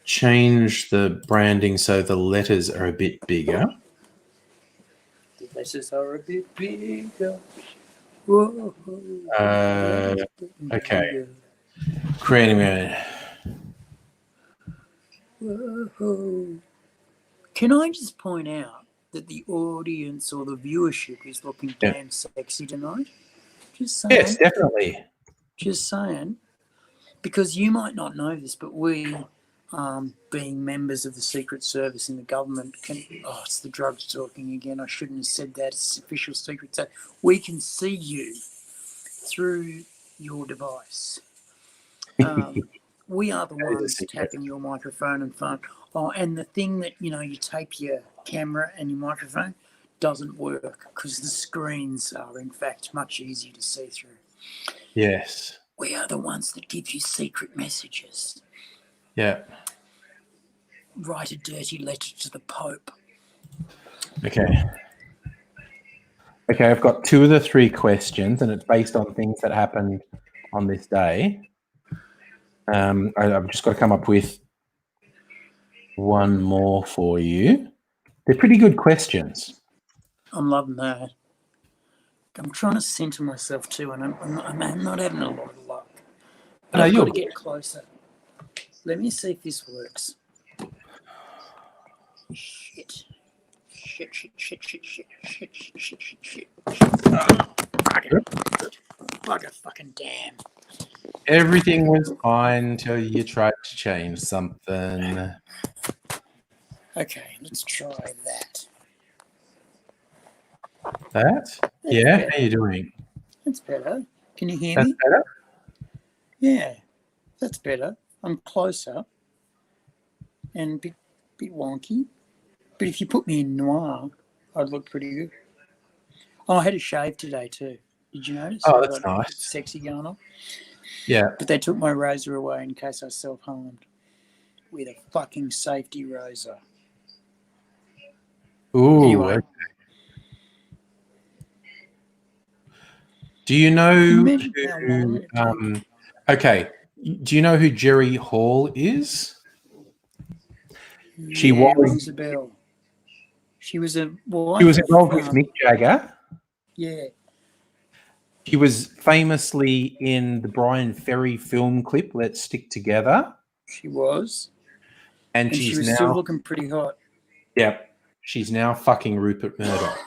change the branding so the letters are a bit bigger. The letters are a bit bigger. Okay. Creating a. Can I just point out that the audience or the viewership is looking damn sexy tonight. Just saying. Yes, definitely. Just saying. Because you might not know this, but we, being members of the Secret Service in the government, it's the drugs talking again. I shouldn't have said that. It's official secret. So we can see you through your device. We are the ones tapping your microphone and phone. Oh, and the thing that, you tape your camera and your microphone doesn't work because the screens are, in fact, much easier to see through. Yes. We are the ones that give you secret messages. Yeah. Write a dirty letter to the Pope. Okay. Okay, I've got 2 of the 3 questions, and it's based on things that happened on this day. I've just got to come up with one more for you. They're pretty good questions. I'm loving that. I'm trying to center myself too, and I'm not having a lot of luck. But I've got to get closer. Let me see if this works. Shit. Bugger fucking damn. Everything was fine until you tried to change something. Okay, let's try that. That's yeah, better. How you doing? That's better. Can you hear me? That's better? Yeah, that's better. I'm closer and a bit wonky. But if you put me in noir, I'd look pretty good. Oh, I had a shave today too. Did you notice? Oh, that's nice. Sexy going on. Yeah. But they took my razor away in case I self-harmed with a fucking safety razor. Ooh. Anyway. Do you know who, okay. Do you know who Jerry Hall is? Yeah, she rings a bell. She was a wife. She was involved with Mick Jagger. Yeah. She was famously in the Brian Ferry film clip, Let's Stick Together. She was. And she was now still looking pretty hot. Yeah. She's now fucking Rupert Murdoch.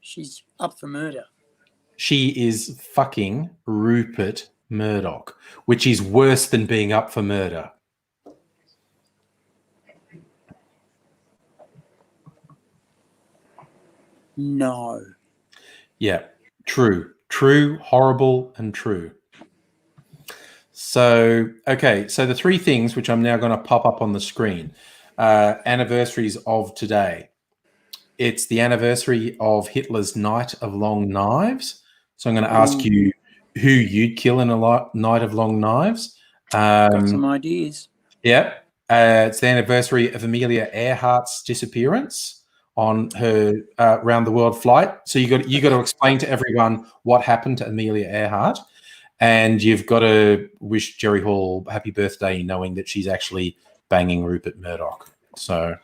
She's up for murder. She is fucking Rupert Murdoch, which is worse than being up for murder. No. Yeah, true, horrible, and true. So, okay, so the 3 things which I'm now going to pop up on the screen, anniversaries of today. It's the anniversary of Hitler's Night of Long Knives. So I'm going to ask you who you'd kill in a Night of Long Knives. Got some ideas. Yeah. It's the anniversary of Amelia Earhart's disappearance on her round the world flight. So you got to explain to everyone what happened to Amelia Earhart, and you've got to wish Jerry Hall happy birthday, knowing that she's actually banging Rupert Murdoch. So,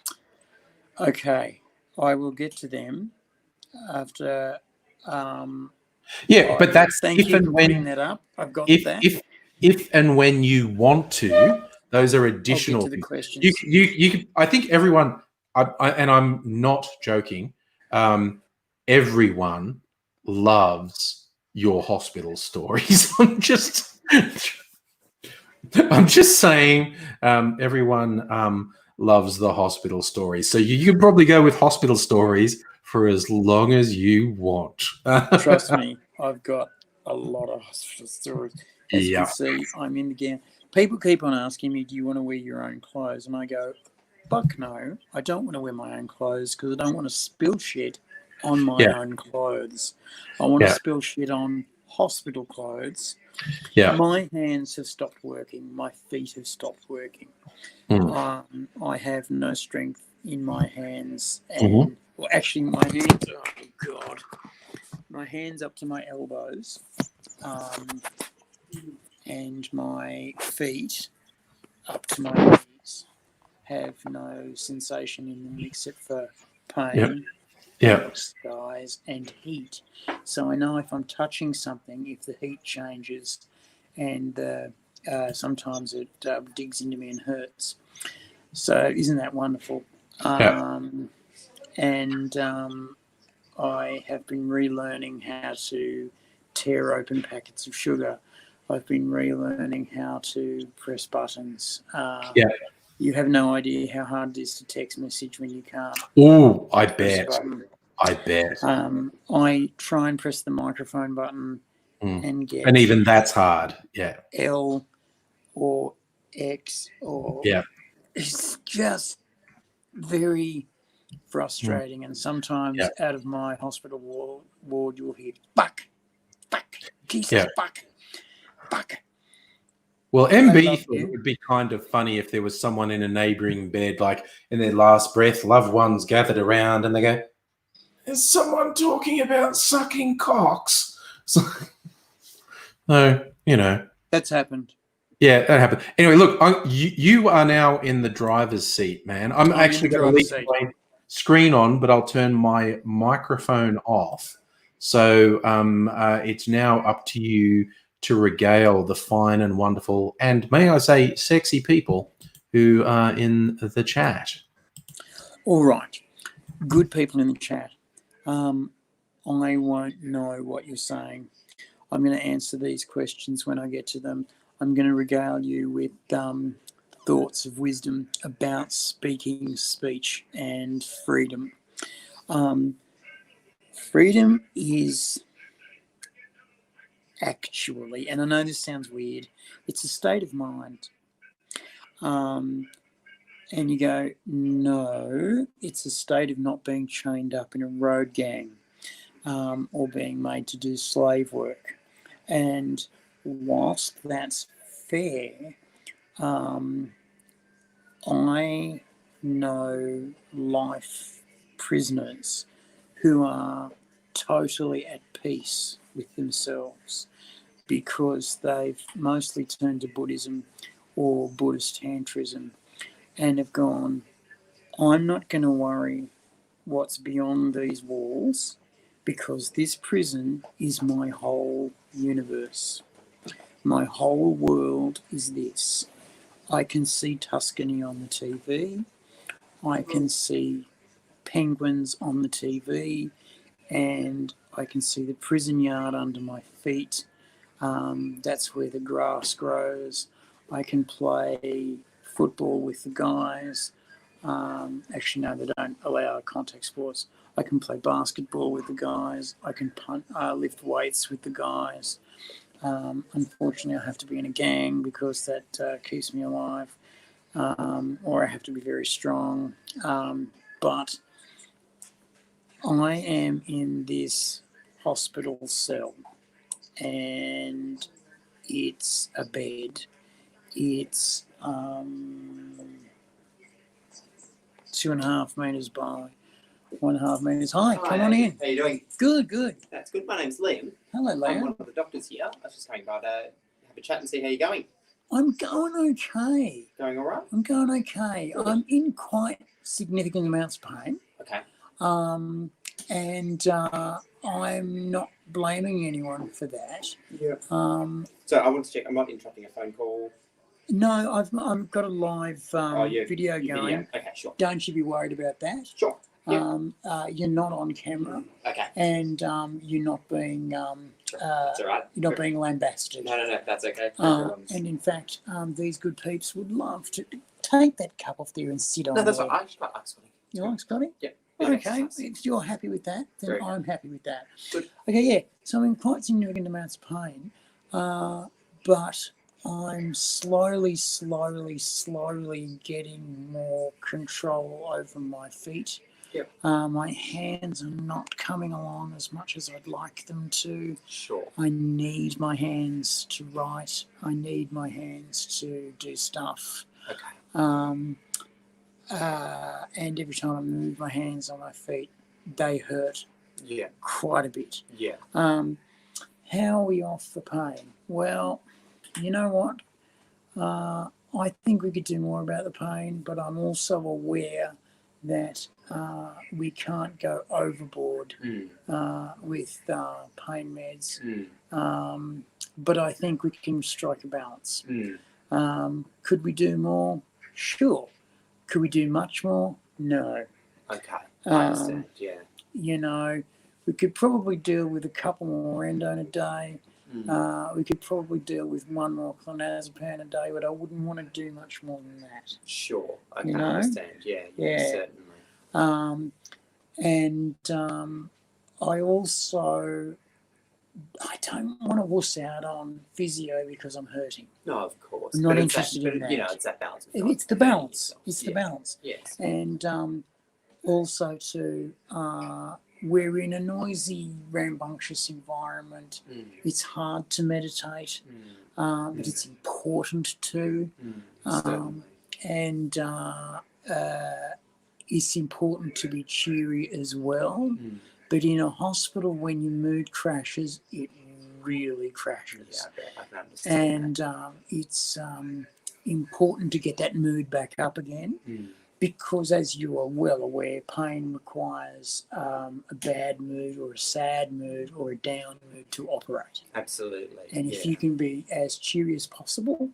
okay, I will get to them after. Yeah, but that's thank you for bringing that up. I've got that. If and when you want to, those are additional. I'll get to the questions. You I think everyone. And I'm not joking. Everyone loves your hospital stories. I'm just saying. Everyone loves the hospital stories. So you can probably go with hospital stories for as long as you want. Trust me, I've got a lot of hospital stories. As you can see, I'm in the game. People keep on asking me, do you want to wear your own clothes? And I go, fuck no, I don't want to wear my own clothes because I don't want to spill shit on my own clothes. I want to spill shit on hospital clothes. Yeah. My hands have stopped working. My feet have stopped working. I have no strength in my hands. And well, actually, my hands, oh God, my hands up to my elbows, and my feet up to my knees have no sensation in them except for pain, skies, and heat. So I know if I'm touching something, if the heat changes, and sometimes it digs into me and hurts. So isn't that wonderful? and I have been relearning how to tear open packets of sugar. I've been relearning how to press buttons. Yeah. You have no idea how hard it is to text message when you can't Oh, I press a bet. button. I bet. I try and press the microphone button and get And even that's hard. Yeah. L or X or Yeah. it's just very frustrating. And sometimes out of my hospital ward you'll hear fuck, Jesus, fuck. Well, MB thought you. it would be kind of funny if there was someone in a neighbouring bed, like in their last breath, loved ones gathered around, and they go, "Is someone talking about sucking cocks?" So, you know. That's happened. Yeah, that happened. Anyway, look, you are now in the driver's seat, man. I'm actually going to leave my screen on, but I'll turn my microphone off. So it's now up to you to regale the fine and wonderful, and may I say, sexy people who are in the chat. All right. Good people in the chat. I won't know what you're saying. I'm going to answer these questions when I get to them. I'm going to regale you with thoughts of wisdom about speaking, speech, and freedom. Freedom is actually, and I know this sounds weird, it's a state of mind. And you go, no, it's a state of not being chained up in a road gang or being made to do slave work. And whilst that's fair, I know life prisoners who are totally at peace with themselves because they've mostly turned to Buddhism or Buddhist tantrism and have gone, I'm not going to worry what's beyond these walls because this prison is my whole universe. My whole world is this. I can see Tuscany on the TV. I can see penguins on the TV. And I can see the prison yard under my feet. That's where the grass grows. I can play football with the guys. Actually, no, they don't allow contact sports. I can play basketball with the guys. I can lift weights with the guys. Unfortunately, I have to be in a gang because that keeps me alive. Or I have to be very strong. But I am in this hospital cell and it's a bed. It's 2.5 meters by 1.5 meters high. Come on in. How are you doing? Good. That's good. My name's Liam. Hello, Liam. I'm one of the doctors here. I was just coming by to have a chat and see how you're going. I'm going okay. Going all right? I'm going okay. Good. I'm in quite significant amounts of pain. Okay. And I'm not blaming anyone for that. Yeah. So I want to check. I'm not interrupting a phone call. No, I've got a live video going. Okay, sure. Don't you be worried about that. Sure. Yep. You're not on camera. Okay. And you're not being that's all right. You're not being lambasted. No, that's okay. And in fact, these good peeps would love to take that cup off there and sit on. No, that's all right. I just like Scotty. You like Scotty? Yeah. Okay, if you're happy with that, then Very I'm happy with that. Good. Okay, yeah. So I'm in quite significant amounts of pain, but I'm slowly getting more control over my feet. Yep. My hands are not coming along as much as I'd like them to. Sure. I need my hands to write. I need my hands to do stuff. Okay. And every time I move my hands on my feet, they hurt. Yeah. Quite a bit. Yeah. How are we off for pain? Well, you know what? I think we could do more about the pain, but I'm also aware that we can't go overboard with pain meds. But I think we can strike a balance. Mm. Could we do more? Sure. Could we do much more? No. Okay. I understand. Yeah. You know, we could probably deal with a couple more endone a day. We could probably deal with one more clonazepam a day, but I wouldn't want to do much more than that. Sure. I You can know? understand. Yeah. Yeah. Certainly. I also, I don't want to wuss out on physio because I'm hurting. No, of course. I'm not But it's interested in that. You know, it's that balance. Of It's the hurting balance. yourself. It's the Yes. balance. Yes. And also too, we're in a noisy, rambunctious environment. It's hard to meditate, but it's important to. Certainly. And it's important to be cheery as well. But in a hospital, when your mood crashes, it really crashes. Yeah, I can understand And it's important to get that mood back up again. Because, as you are well aware, pain requires a bad mood or a sad mood or a down mood to operate. Absolutely. And if you can be as cheery as possible,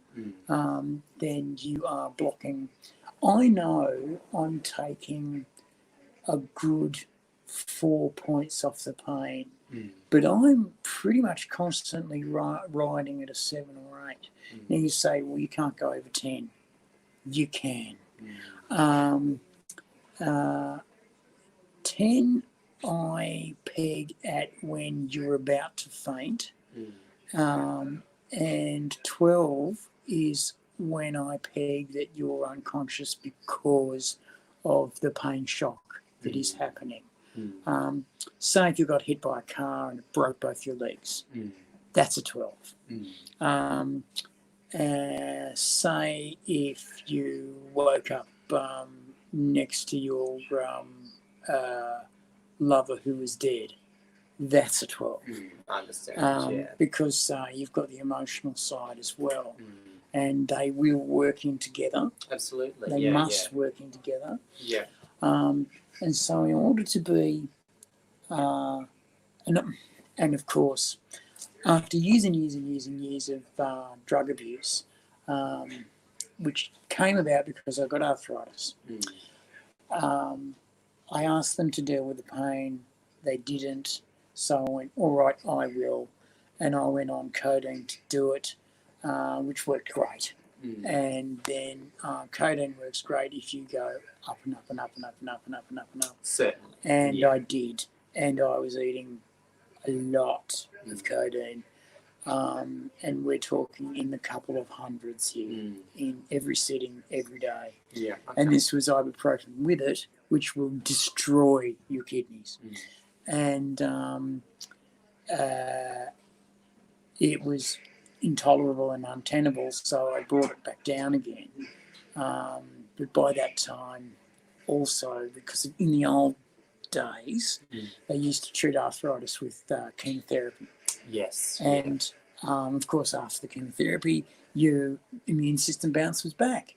then you are blocking. I know I'm taking a good 4 points off the pain, but I'm pretty much constantly riding at a 7 or 8. Now you say, well, you can't go over 10. You can. 10 I peg at when you're about to faint, and 12 is when I peg that you're unconscious because of the pain shock that is happening. Say if you got hit by a car and it broke both your legs, that's a 12. Say if you woke up next to your lover who was dead, that's a 12. I understand, because you've got the emotional side as well. And they will working together. Absolutely. They must working together. Yeah. And so in order to be, and of course, after years and years of drug abuse, which came about because I got arthritis, I asked them to deal with the pain. They didn't. So I went, all right, I will. And I went on codeine to do it, which worked great. And then codeine works great if you go up and up and up and up and up and up and up and up. Certainly. And I did. And I was eating a lot of codeine. And we're talking in the couple of hundreds here in every sitting, every day. Yeah. Okay. And this was ibuprofen with it, which will destroy your kidneys. And it was intolerable and untenable, so I brought it back down again. But by that time, also, because in the old days, they used to treat arthritis with chemotherapy. Yes. And, of course, after the chemotherapy, your immune system bounces back.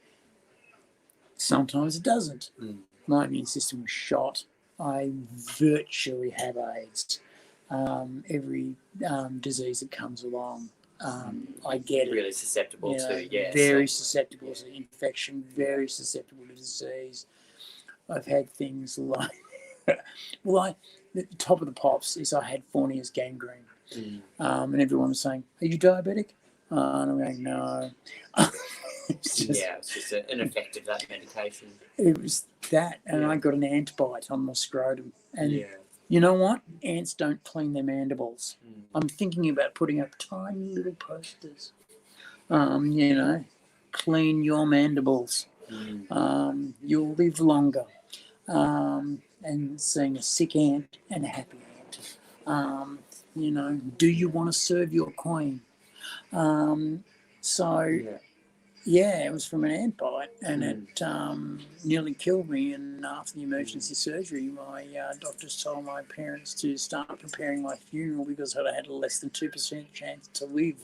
Sometimes it doesn't. My immune system was shot. I virtually have AIDS. Every disease that comes along, I get it. Really susceptible to, Very susceptible to infection, very susceptible to disease. I've had things like, the top of the pops is I had Fournier's gangrene. And everyone was saying, are you diabetic? And I'm going, no. it's just an effect of that medication. It was that, and I got an ant bite on my scrotum. And you know what? Ants don't clean their mandibles. I'm thinking about putting up tiny little posters. Clean your mandibles. You'll live longer. And seeing a sick ant and a happy ant. Do you want to serve your queen? It was from an ant bite, and it nearly killed me. And after the emergency surgery, my doctors told my parents to start preparing my funeral because I had a less than 2% chance to live.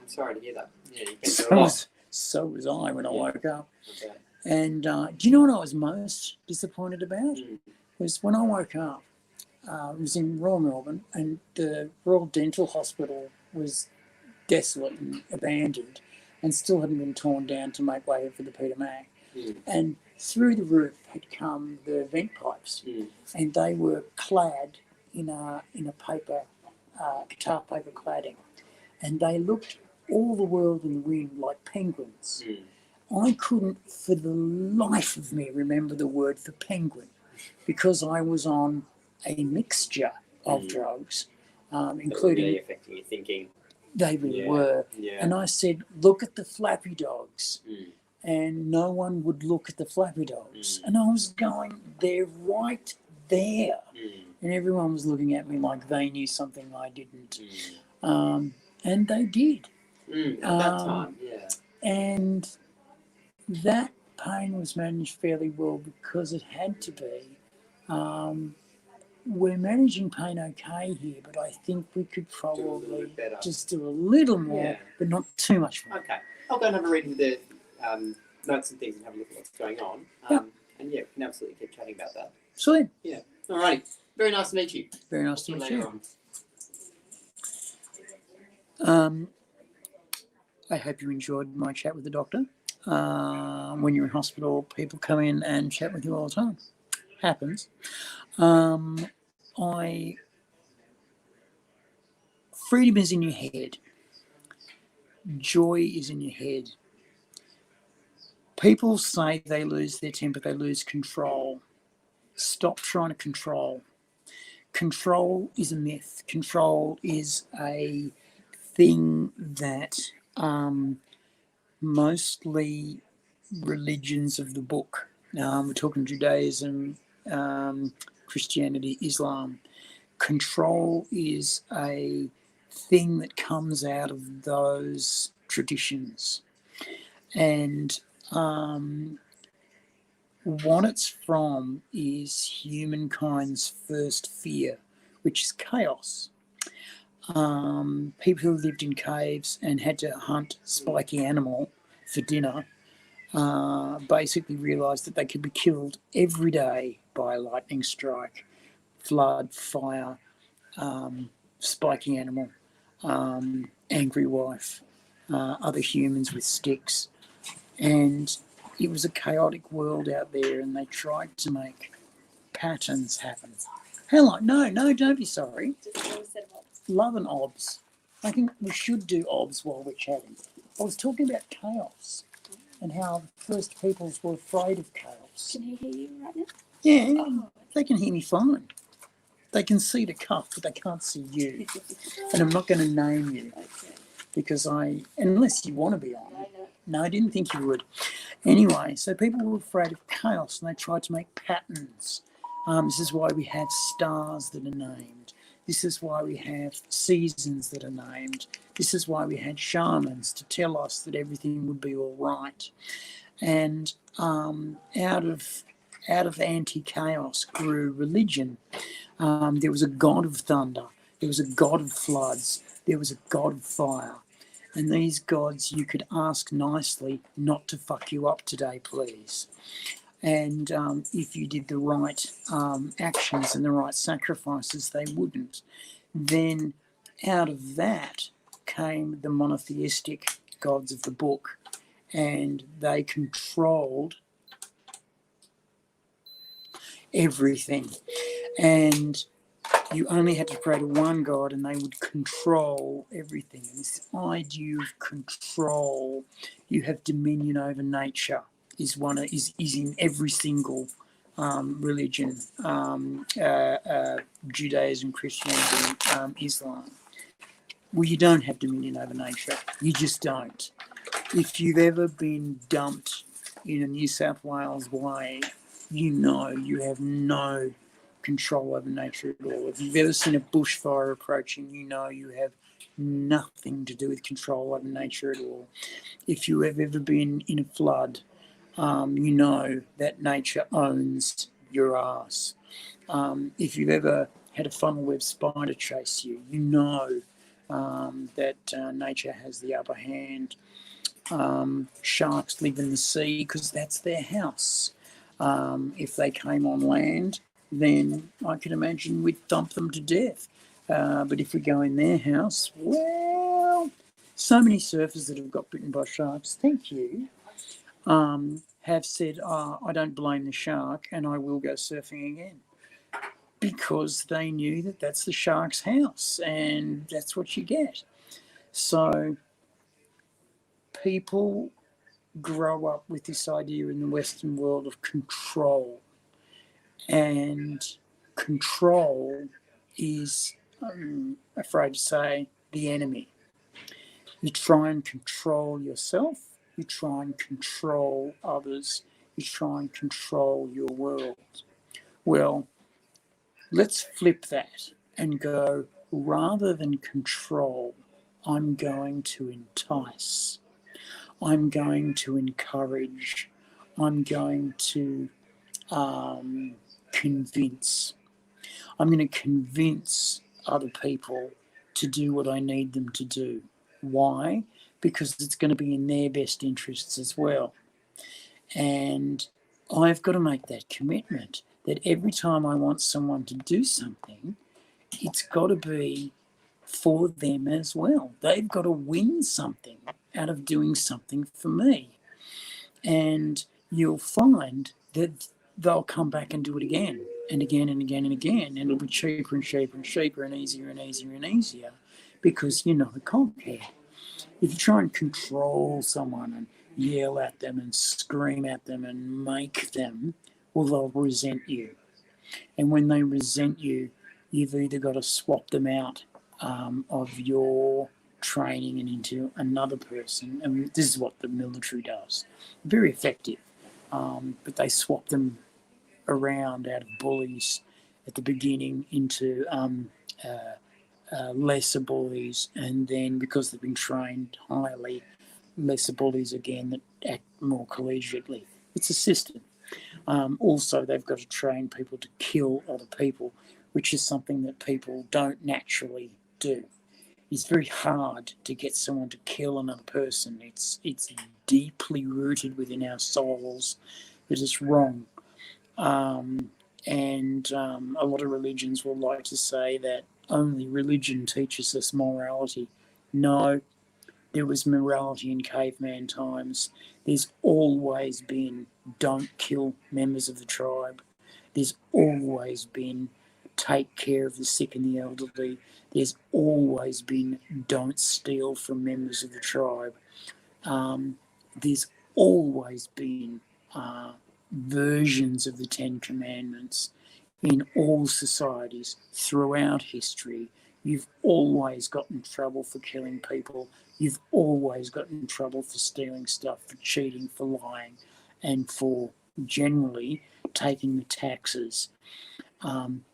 I'm sorry to hear that. Yeah, you've been through a lot. So was I when I woke up. Okay. And do you know what I was most disappointed about? Was when I woke up, it was in Royal Melbourne, and the Royal Dental Hospital was desolate and abandoned and still hadn't been torn down to make way for the Peter Mac. And through the roof had come the vent pipes, and they were clad in a paper, tar paper cladding, and they looked all the world in the wind like penguins. I couldn't for the life of me remember the word for penguin because I was on a mixture of drugs, including really affecting your thinking. They really were. Yeah. And I said, look at the flappy dogs. And no one would look at the flappy dogs. And I was going, they're right there. And everyone was looking at me like they knew something I didn't. And they did. At that time, yeah. And that pain was managed fairly well because it had to be. We're managing pain okay here, but I think we could probably just do a little more, but not too much more. Okay. I'll go and have a read of the notes and things and have a look at what's going on. And yeah, we can absolutely keep chatting about that. Sweet. Yeah. Alrighty. Very nice to meet you. Very nice to meet Later you. on. I hope you enjoyed my chat with the doctor. When you're in hospital, people come in and chat with you all the time. Happens. Freedom is in your head. Joy is in your head. People say they lose their temper, they lose control. Stop trying to control. Control is a myth. Control is a thing that mostly religions of the book, we're talking Judaism, Christianity, Islam. Control is a thing that comes out of those traditions. And what it's from is humankind's first fear, which is chaos. People who lived in caves and had to hunt spiky animal for dinner basically realised that they could be killed every day by a lightning strike, flood, fire, spiky animal, angry wife, other humans with sticks. And it was a chaotic world out there, and they tried to make patterns happen. Hello, no, don't be sorry. Love and obs. I think we should do obs while we're chatting. I was talking about chaos and how the first peoples were afraid of chaos. Can he hear you right now? Yeah, they can hear me fine. They can see the cuff, but they can't see you. And I'm not going to name you because unless you want to be on. No, I didn't think you would. Anyway, so people were afraid of chaos and they tried to make patterns. This is why we have stars that are named. This is why we have seasons that are named. This is why we had shamans to tell us that everything would be all right. And out of anti-chaos grew religion. There was a god of thunder. There was a god of floods. There was a god of fire. And these gods you could ask nicely not to fuck you up today, please. And if you did the right actions and the right sacrifices, they wouldn't. Then out of that came the monotheistic gods of the book, and they controlled everything. And you only had to pray to one God and they would control everything. And this idea of control, you have dominion over nature, is in every single religion, Judaism, Christianity, Islam. Well, you don't have dominion over nature. You just don't. If you've ever been dumped in a New South Wales way, you know you have no control over nature at all. If you've ever seen a bushfire approaching, you know you have nothing to do with control over nature at all. If you have ever been in a flood, you know that nature owns your ass. If you've ever had a funnel web spider chase you, you know that nature has the upper hand. Sharks live in the sea because that's their house. If they came on land, then I can imagine we'd thump them to death. But if we go in their house, well, so many surfers that have got bitten by sharks, thank you, have said, I don't blame the shark and I will go surfing again. Because they knew that that's the shark's house and that's what you get. So people grow up with this idea in the Western world of control. And control is, I'm afraid to say, the enemy. You try and control yourself, you try and control others, you try and control your world. Well, let's flip that and go, rather than control, I'm going to entice, I'm going to encourage, I'm going to convince. I'm going to convince other people to do what I need them to do. Why? Because it's going to be in their best interests as well. And I've got to make that commitment that every time I want someone to do something, it's got to be for them as well. They've got to win something out of doing something for me. And you'll find that they'll come back and do it again and again and again and again. And it'll be cheaper and cheaper and cheaper and easier and easier and easier because you're not a cockhead. If you try and control someone and yell at them and scream at them and make them, well, they'll resent you. And when they resent you, you've either got to swap them out of your training and into another person. And this is what the military does. Very effective. But they swap them around out of bullies at the beginning into lesser bullies, and then because they've been trained highly, lesser bullies again that act more collegiately. It's a system. Also, they've got to train people to kill other people, which is something that people don't naturally do. It's very hard to get someone to kill another person. It's deeply rooted within our souls that it's wrong. And a lot of religions will like to say that only religion teaches us morality. No, there was morality in caveman times. There's always been don't kill members of the tribe. There's always been take care of the sick and the elderly. There's always been don't steal from members of the tribe. There's always been versions of the Ten Commandments in all societies throughout history. You've always got in trouble for killing people. You've always got in trouble for stealing stuff, for cheating, for lying, and for generally taking the taxes.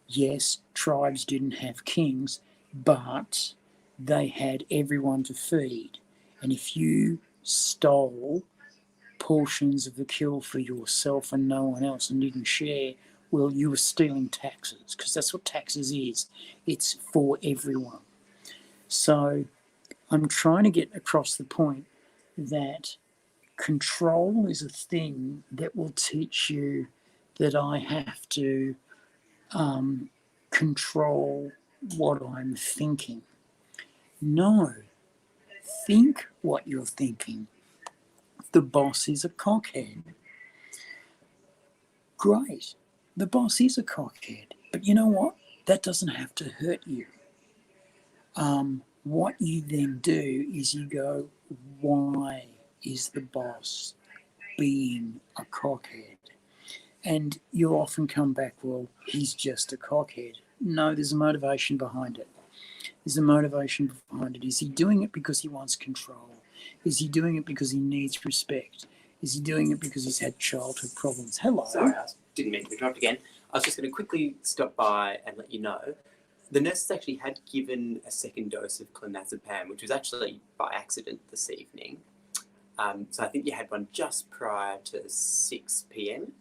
Yes, tribes didn't have kings, but they had everyone to feed. And if you stole portions of the kill for yourself and no one else and didn't share, well, you were stealing taxes, because that's what taxes is. It's for everyone. So I'm trying to get across the point that control is a thing that will teach you that I have to control what I'm thinking. No, think what you're thinking. The boss is a cockhead. Great. The boss is a cockhead. But you know what? That doesn't have to hurt you. What you then do is you go, why is the boss being a cockhead? And you'll often come back, well, he's just a cockhead. No, there's a motivation behind it. There's a motivation behind it. Is he doing it because he wants control? Is he doing it because he needs respect? Is he doing it because he's had childhood problems? Hello. Sorry, I didn't mean to interrupt again. I was just going to quickly stop by and let you know the nurses actually had given a second dose of clonazepam, which was actually by accident this evening. So I think you had one just prior to 6 p.m.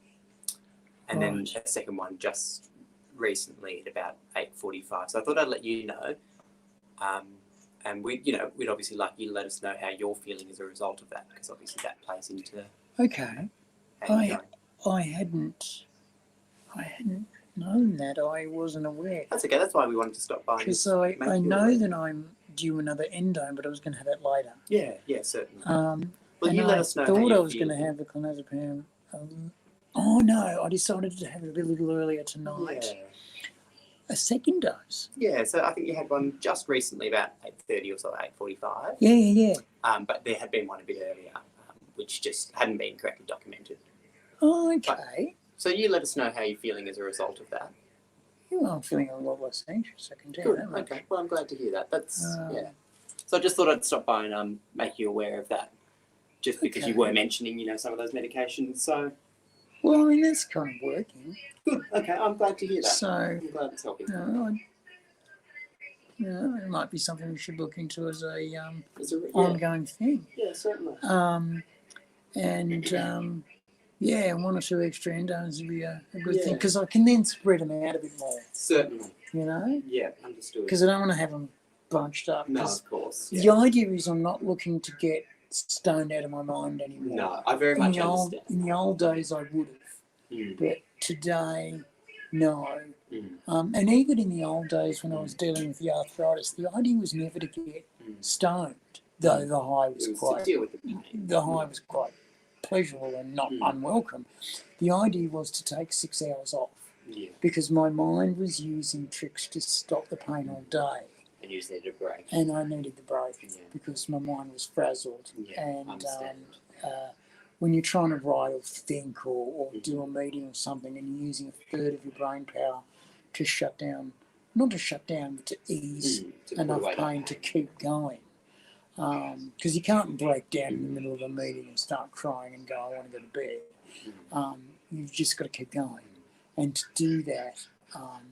and then a second one just recently at about 8:45. So I thought I'd let you know. And we'd obviously like you to let us know how you're feeling as a result of that, because obviously that plays into. Okay. I hadn't known that. I wasn't aware. That's okay. That's why we wanted to stop by. Because I know that I'm due another endome, but I was going to have that later. Yeah, certainly. Well, and you let us know. I thought I was going to have the clonazepam Oh no, I decided to have it a little earlier tonight. Yeah. A second dose. Yeah, so I think you had one just recently, about 8:30 or so, 8:45. Yeah. But there had been one a bit earlier, which just hadn't been correctly documented. Oh, okay. So you let us know how you're feeling as a result of that. Well, I'm feeling a lot less anxious. I can tell you Good. that much. Okay. Well, I'm glad to hear that. That's Um, yeah. So I just thought I'd stop by and make you aware of that, just because you Okay. were mentioning, some of those medications. So Well, I mean, that's kind of working. good. Okay, I'm glad to hear that. So, I'm glad it's helping. it might be something we should look into as a Yeah, ongoing thing. yeah, certainly. Yeah, 1 or 2 extra endos would be a good thing Yeah. because I can then spread them out a bit more. Certainly. Yeah, Understood. because I don't want to have them bunched up. No, 'Cause of course. the idea is I'm not looking to get stoned out of my mind anymore. No, I very much understand. In the old days, I would have, Mm. but today, no. Mm. And even in the old days when I was dealing with the arthritis, the idea was never to get stoned, though the high was It was quite to deal with the pain. the high was quite pleasurable and not unwelcome. The idea was to take 6 hours off Yeah, because my mind was using tricks to stop the pain all day, and you just needed a break. and I needed the break Yeah. because my mind was frazzled. Yeah, I And understand. when you're trying to write or think or do a meeting or something, and you're using a third of your brain power to shut down, not to shut down, but to ease To put enough away that pain to keep going. Because you can't break down in the middle of a meeting and start crying and go, I want to go to bed. You've just got to keep going. And to do that,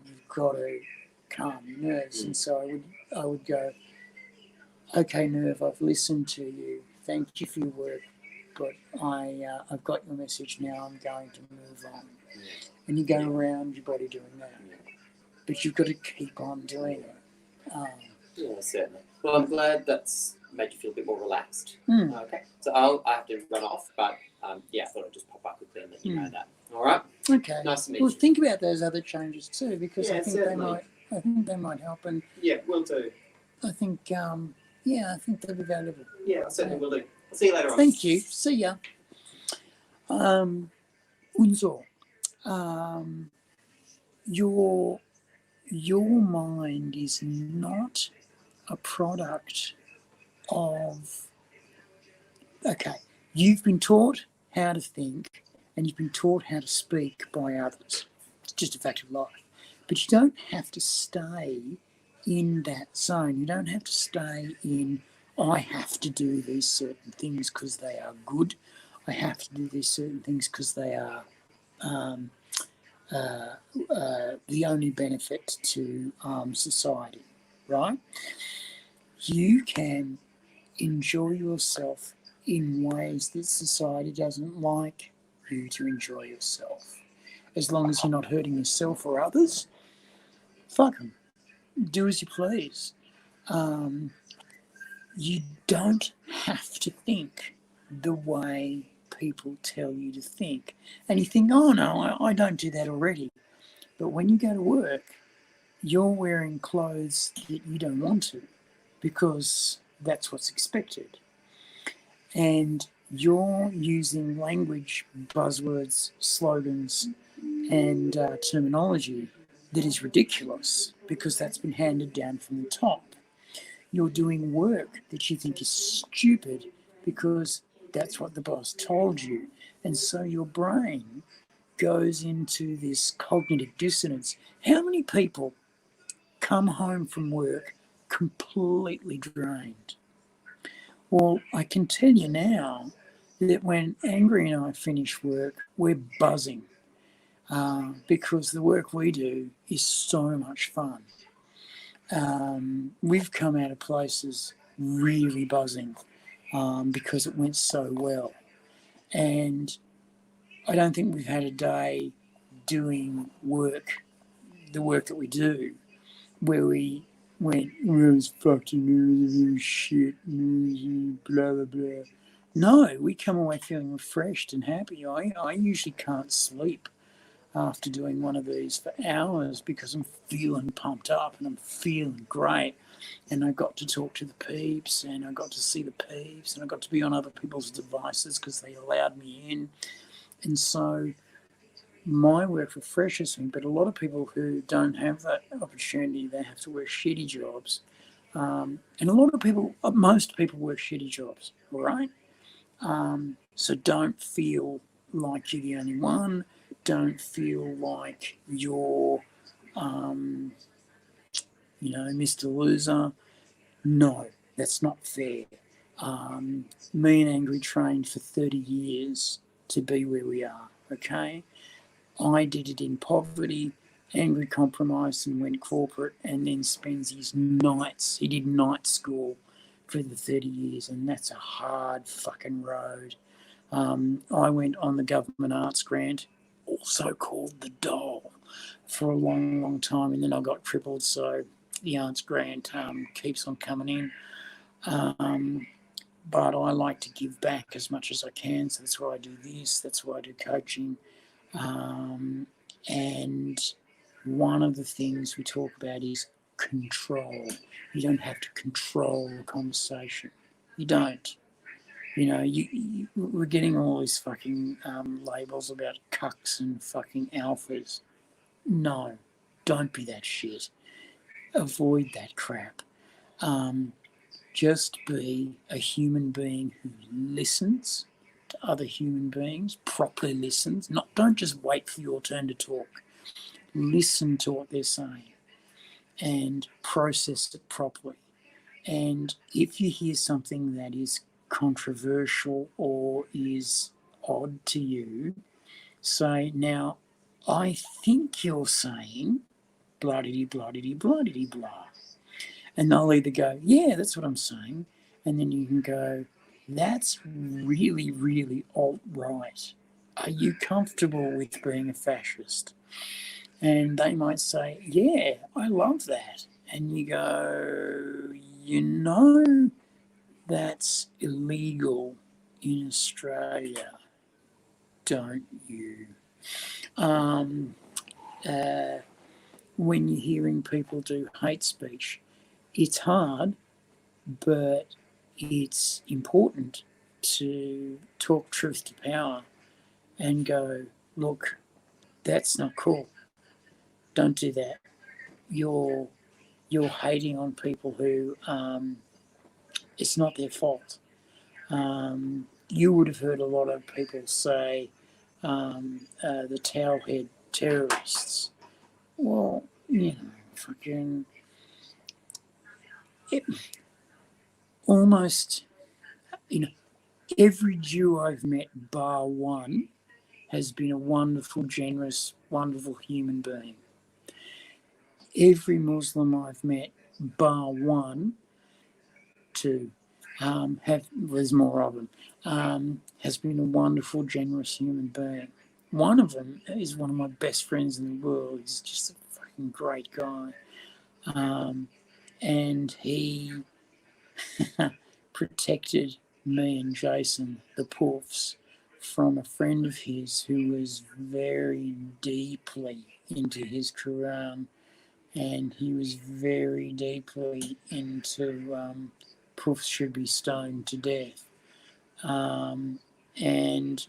you've got to calm your nerves. And so I would go, okay, nerve, I've listened to you. Thank you for your work. But I've got your message now. I'm going to move on. And you go around your body doing that. But you've got to keep on doing it. Yeah, certainly. Well, I'm glad that's made you feel a bit more relaxed. Hmm. Okay, so I have to run off, but I thought I'd just pop up quickly and let you know that. All right. Okay. Nice to meet Well, you. think about those other changes too, because Yeah, I think certainly. they might help, and Yeah, will do. I think I think they'll be valuable. Yeah, I certainly will do. I'll see you later on. Thank you. See ya. Unzo, your mind is not a product of. Okay, you've been taught how to think, and you've been taught how to speak by others. It's just a fact of life. But you don't have to stay in that zone. You don't have to stay in, I have to do these certain things because they are good. I have to do these certain things because they are the only benefit to society, right? You can enjoy yourself in ways that society doesn't like you to enjoy yourself. As long as you're not hurting yourself or others, fuck them. Do as you please. You don't have to think the way people tell you to think. And you think, oh no, I don't do that already. But when you go to work, you're wearing clothes that you don't want to because that's what's expected. And you're using language, buzzwords, slogans, and terminology that is ridiculous because that's been handed down from the top. You're doing work that you think is stupid because that's what the boss told you. And so your brain goes into this cognitive dissonance. How many people come home from work completely drained? Well, I can tell you now that when Angry and I finish work, we're buzzing because the work we do is so much fun. We've come out of places really buzzing because it went so well. And I don't think we've had a day doing the work that we do, where we went, well, it's fucking shit, blah, blah, blah. No, we come away feeling refreshed and happy. I usually can't sleep after doing one of these for hours because I'm feeling pumped up and I'm feeling great. And I got to talk to the peeps and I got to see the peeps and I got to be on other people's devices because they allowed me in. And so my work refreshes me, but a lot of people who don't have that opportunity, they have to work shitty jobs. And a lot of people, most people work shitty jobs, all right? So don't feel like you're the only one. Don't feel like you're, Mr. Loser. No, that's not fair. Me and Angry trained for 30 years to be where we are, okay? I did it in poverty. Angry compromised and went corporate, and then spends his nights. He did night school for the 30 years, and that's a hard fucking road. I went on the government arts grant, also called the Dole, for a long, long time, and then I got crippled, so the arts grant keeps on coming in. But I like to give back as much as I can, so that's why I do this, that's why I do coaching. And one of the things we talk about is control. You don't have to control the conversation. You don't. We're getting all these fucking labels about cucks and fucking alphas. No, don't be that shit. Avoid that crap. Just be a human being who listens to other human beings, properly listens. Don't just wait for your turn to talk. Listen to what they're saying and process it properly. And if you hear something that is controversial or is odd to you, say, now, I think you're saying blah-diddy, blah-diddy, blah-diddy, blah. And they'll either go, yeah, that's what I'm saying. And then you can go, that's really, really alt-right. Are you comfortable with being a fascist? And they might say, yeah, I love that. And you go, that's illegal in Australia, don't you? When you're hearing people do hate speech, it's hard, but it's important to talk truth to power and go, look, that's not cool. Don't do that. You're hating on people who it's not their fault. You would have heard a lot of people say the towelhead terrorists. Well, fucking almost, every Jew I've met, bar one, has been a wonderful, generous, wonderful human being. Every Muslim I've met, bar one, two, there's more of them, has been a wonderful, generous human being. One of them is one of my best friends in the world. He's just a fucking great guy. And he protected me and Jason, the Poofs, from a friend of his who was very deeply into his Quran, and he was very deeply into Poofs should be stoned to death. And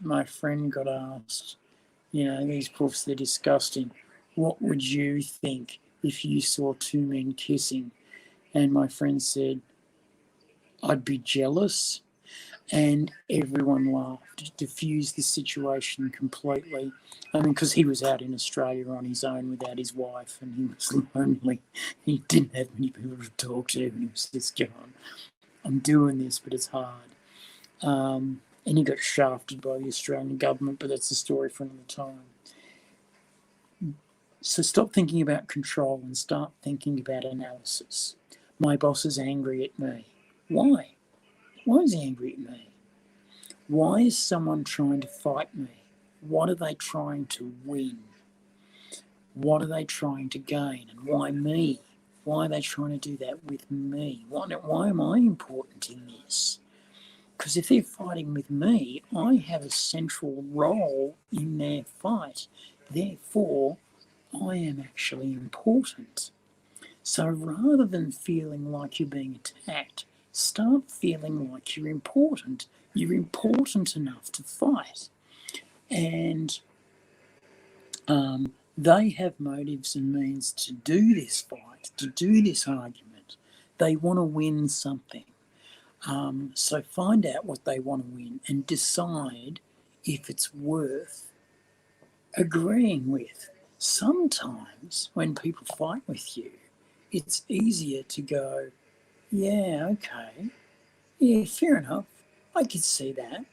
my friend got asked, these Poofs, they're disgusting. What would you think if you saw two men kissing? And my friend said, I'd be jealous. And everyone laughed, diffused the situation completely. Because he was out in Australia on his own without his wife, and he was lonely. He didn't have many people to talk to, and he was just going, I'm doing this, but it's hard. And he got shafted by the Australian government, but that's a story for another time. So stop thinking about control and start thinking about analysis. My boss is angry at me. Why? Why is he angry at me? Why is someone trying to fight me? What are they trying to win? What are they trying to gain? And why me? Why are they trying to do that with me? Why am I important in this? Because if they're fighting with me, I have a central role in their fight. Therefore, I am actually important. So rather than feeling like you're being attacked, start feeling like you're important. You're important enough to fight. And they have motives and means to do this fight, to do this argument. They want to win something. So find out what they want to win and decide if it's worth agreeing with. Sometimes when people fight with you, it's easier to go, yeah, okay, yeah, fair enough. I could see that.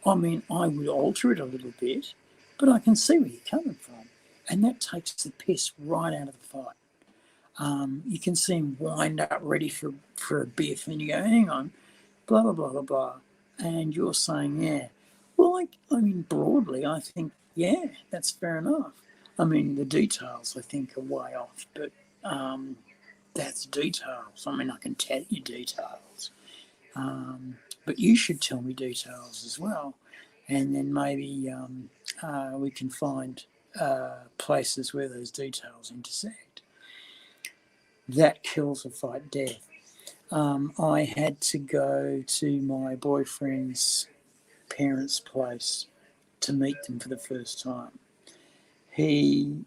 I mean, I would alter it a little bit, but I can see where you're coming from. And that takes the piss right out of the fight. You can see him wind up ready for a biff, and you go, hang on, blah, blah, blah, blah, blah. And you're saying, yeah. Well, I mean, broadly, I think, yeah, that's fair enough. I mean, the details, I think, are way off, but that's details. I mean, I can tell you details. But you should tell me details as well. And then maybe we can find places where those details intersect. That kills a fight dead. I had to go to my boyfriend's parents' place to meet them for the first time. He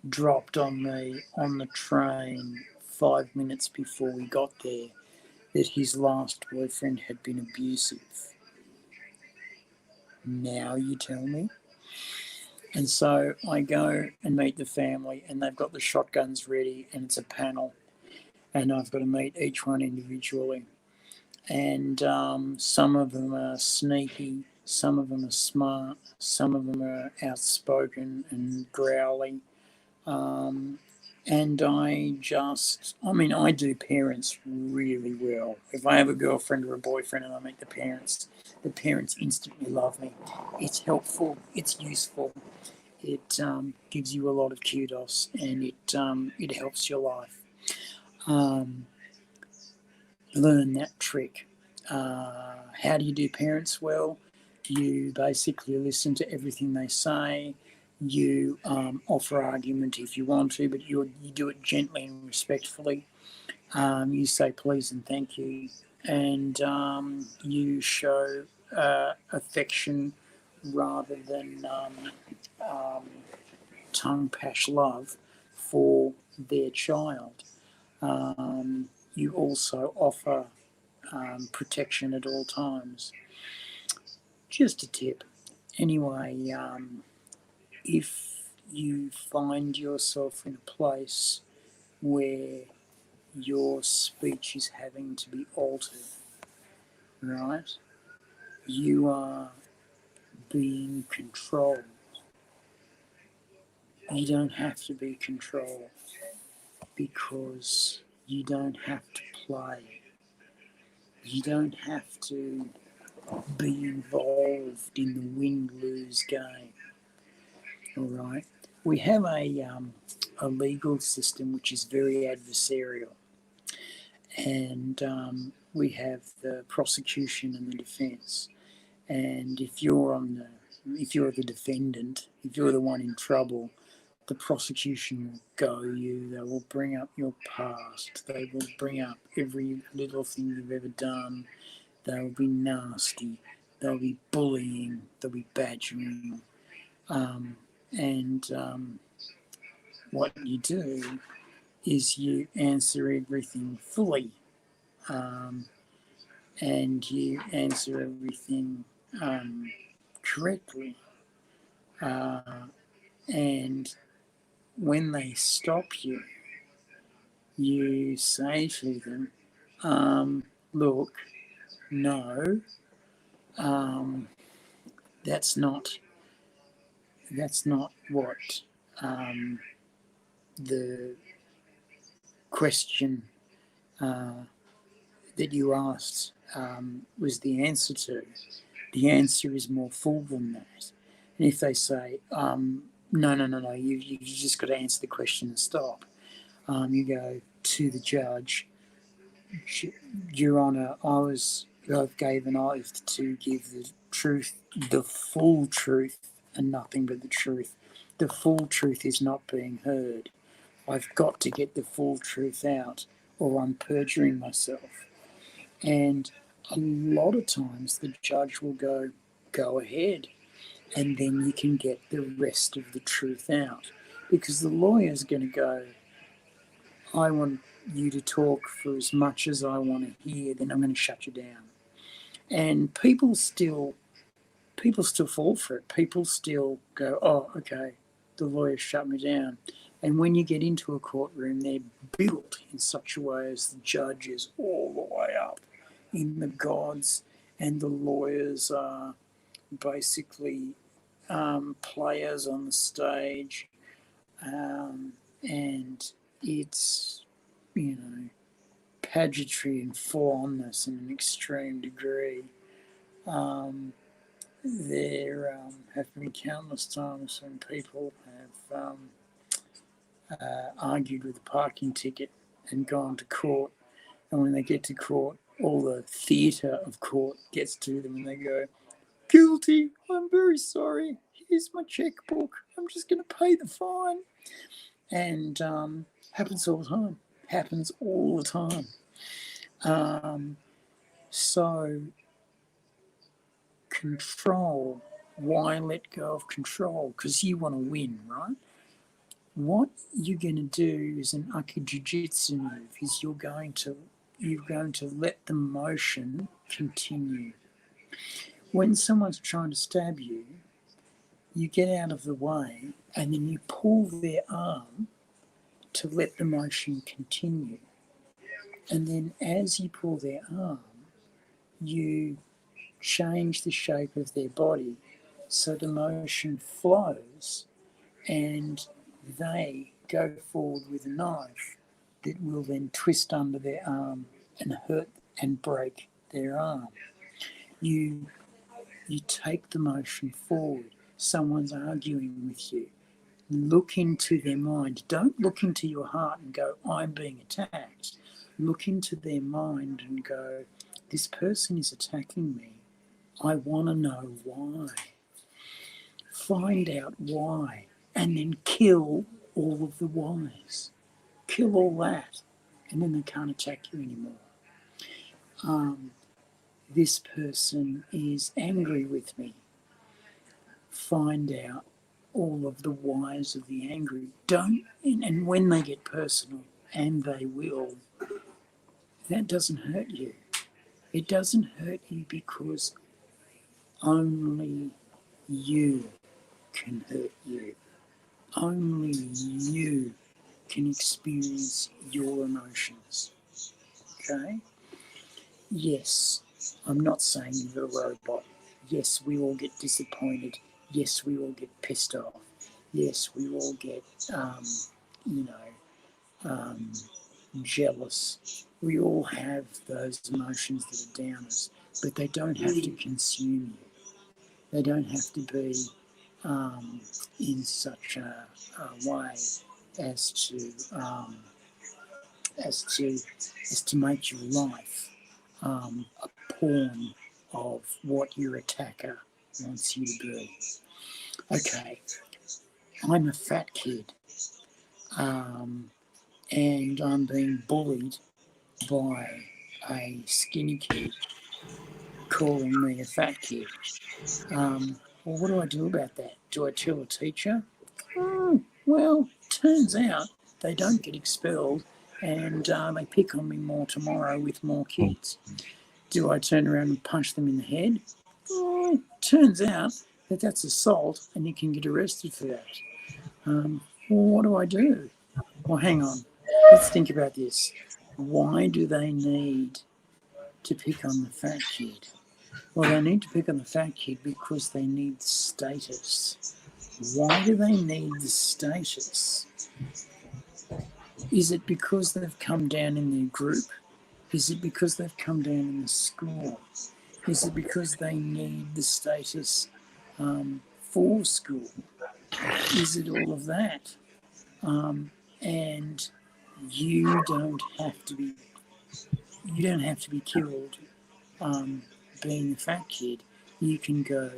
dropped on me on the train 5 minutes before we got there that his last boyfriend had been abusive. Now you tell me? And so I go and meet the family, and they've got the shotguns ready, and it's a panel, and I've got to meet each one individually. And some of them are sneaky, some of them are smart, some of them are outspoken and growly. And I do parents really well. If I have a girlfriend or a boyfriend and I meet the parents instantly love me. It's helpful, it's useful, it gives you a lot of kudos, and it helps your life. Learn that trick. How do you do parents well? You basically listen to everything they say. You offer argument if you want to, but you do it gently and respectfully. You say please and thank you, and you show affection rather than tongue-pash love for their child. You also offer protection at all times. Just a tip. Anyway, if you find yourself in a place where your speech is having to be altered, right? You are being controlled. You don't have to be controlled because you don't have to play. You don't have to be involved in the win-lose game. All right. We have a legal system which is very adversarial, and we have the prosecution and the defence. And if you're the defendant, if you're the one in trouble, the prosecution will go you. They will bring up your past. They will bring up every little thing you've ever done. They will be nasty. They'll be bullying. They'll be badgering. What you do is you answer everything fully, and you answer everything correctly. And when they stop you, you say to them, look, no, that's not what the question that you asked was the answer to. The answer is more full than that. And if they say, no, you've just got to answer the question and stop, you go to the judge, Your Honour, I gave an oath to give the truth, the full truth, and nothing but the truth. The full truth is not being heard. I've got to get the full truth out, or I'm perjuring myself. And a lot of times the judge will go ahead. and then you can get the rest of the truth out. Because the lawyer's going to go, I want you to talk for as much as I want to hear, then I'm going to shut you down. And people still fall for it. People still go, oh, okay, the lawyer shut me down. And when you get into a courtroom, they're built in such a way as the judge is all the way up in the gods, and the lawyers are basically players on the stage, and it's, pageantry and fondness in an extreme degree. There have been countless times when people have argued with a parking ticket and gone to court, and when they get to court, all the theatre of court gets to them and they go, guilty, I'm very sorry, here's my checkbook, I'm just going to pay the fine. And happens all the time. So control, why let go of control? Because you want to win, right? What you're going to do is an uka jiu-jitsu move, is you're going to let the motion continue. When someone's trying to stab you, you get out of the way and then you pull their arm to let the motion continue. And then as you pull their arm, you change the shape of their body so the motion flows, and they go forward with a knife that will then twist under their arm and hurt and break their arm. You take the motion forward. Someone's arguing with you. Look into their mind. Don't look into your heart and go, I'm being attacked. Look into their mind and go, this person is attacking me. I want to know why. Find out why, and then kill all of the whys. Kill all that, and then they can't attack you anymore. This person is angry with me. Find out all of the whys of the angry. And when they get personal, and they will, that doesn't hurt you. It doesn't hurt you because only you can hurt you. Only you can experience your emotions. Okay? Yes, I'm not saying you're a robot. Yes, we all get disappointed. Yes, we all get pissed off. Yes, we all get, jealous. We all have those emotions that are downers, but they don't have to consume you. They don't have to be in such a way as to make your life a pawn of what your attacker wants you to be. Okay, I'm a fat kid, and I'm being bullied by a skinny kid calling me a fat kid. Well, what do I do about that? Do I tell a teacher? Well, turns out they don't get expelled, and they pick on me more tomorrow with more kids. Do I turn around and punch them in the head? Turns out that that's assault, and you can get arrested for that. Well, what do I do? Well, hang on. Let's think about this. Why do they need to pick on the fat kid? Well, they need to pick on the fat kid because they need status. Why do they need the status? Is it because they've come down in their group? Is it because they've come down in the school? Is it because they need the status for school? Is it all of that? And you don't have to be killed being a fat kid. You can go,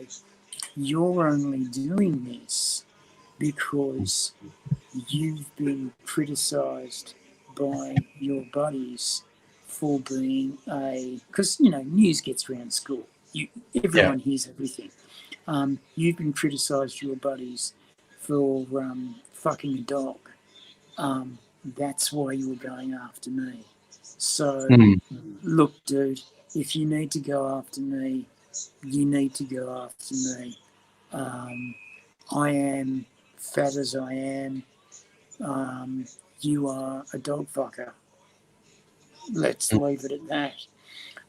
you're only doing this because you've been criticised by your buddies for being because news gets around school. Everyone hears everything. You've been criticised, your buddies, for fucking a dog. That's why you were going after me. So, look, dude, if you need to go after me, you need to go after me. I am fat as I am. You are a dog fucker. Let's leave it at that.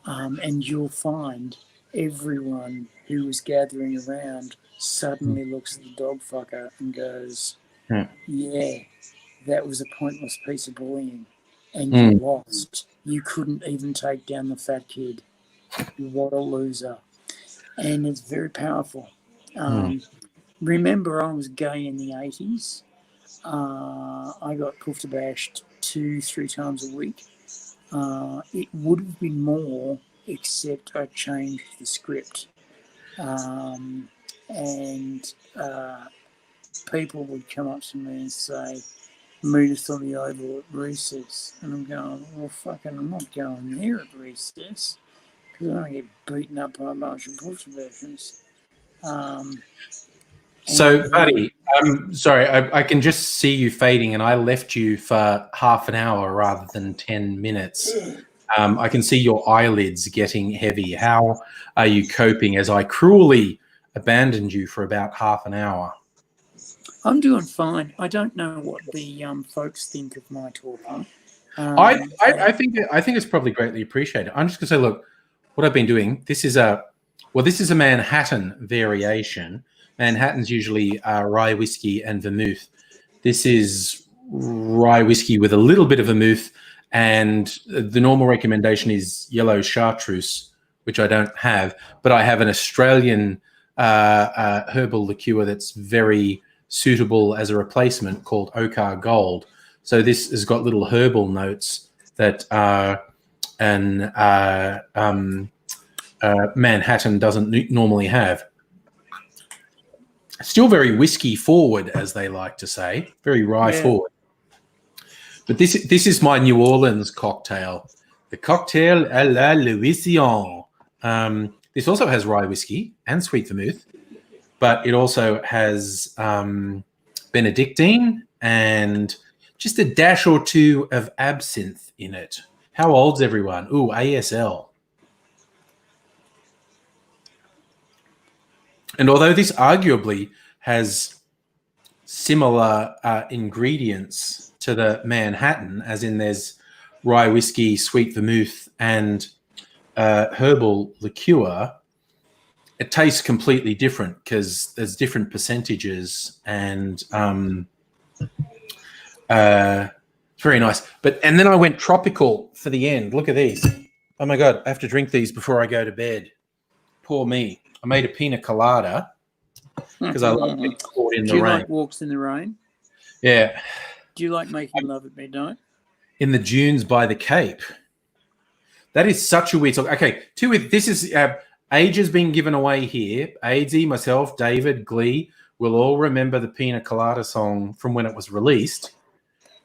And you'll find everyone who was gathering around suddenly looks at the dog fucker and goes, yeah, that was a pointless piece of bullying. And you lost. You couldn't even take down the fat kid. What a loser. And it's very powerful. Remember, I was gay in the 80s. I got poofed bashed 2-3 times a week. It would have been more, except I changed the script. And people would come up to me and say, meet us on the Oval at recess. And I'm going, well, fucking, I'm not going there at recess because I don't get beaten up by a bunch of push-bashers. So, buddy, I'm sorry, I can just see you fading, and I left you for half an hour rather than 10 minutes. I can see your eyelids getting heavy. How are you coping as I cruelly abandoned you for about half an hour? I'm doing fine. I don't know what the folks think of my talking. I think it's probably greatly appreciated. I'm just going to say, look, what I've been doing. This is a Manhattan variation. Manhattan's usually rye whiskey and vermouth. This is rye whiskey with a little bit of vermouth, and the normal recommendation is yellow chartreuse, which I don't have, but I have an Australian herbal liqueur that's very suitable as a replacement called Okar Gold. So this has got little herbal notes that Manhattan doesn't normally have. Still very whiskey forward, as they like to say, very rye forward. But this is my New Orleans cocktail, the cocktail à la Louisiane. This also has rye whiskey and sweet vermouth, but it also has Benedictine and just a dash or two of absinthe in it. How old's everyone? Ooh, ASL. And although this arguably has similar ingredients to the Manhattan, as in there's rye whiskey, sweet vermouth, and herbal liqueur, it tastes completely different because there's different percentages, and it's very nice. And then I went tropical for the end. Look at these. Oh my God, I have to drink these before I go to bed. Poor me. I made a pina colada because I love getting caught in the rain. Do you like walks in the rain? Yeah. Do you like making love at midnight? In the dunes by the Cape. That is such a weird song. Okay, this is age has been given away here. AZ, myself, David, Glee will all remember the Pina Colada song from when it was released.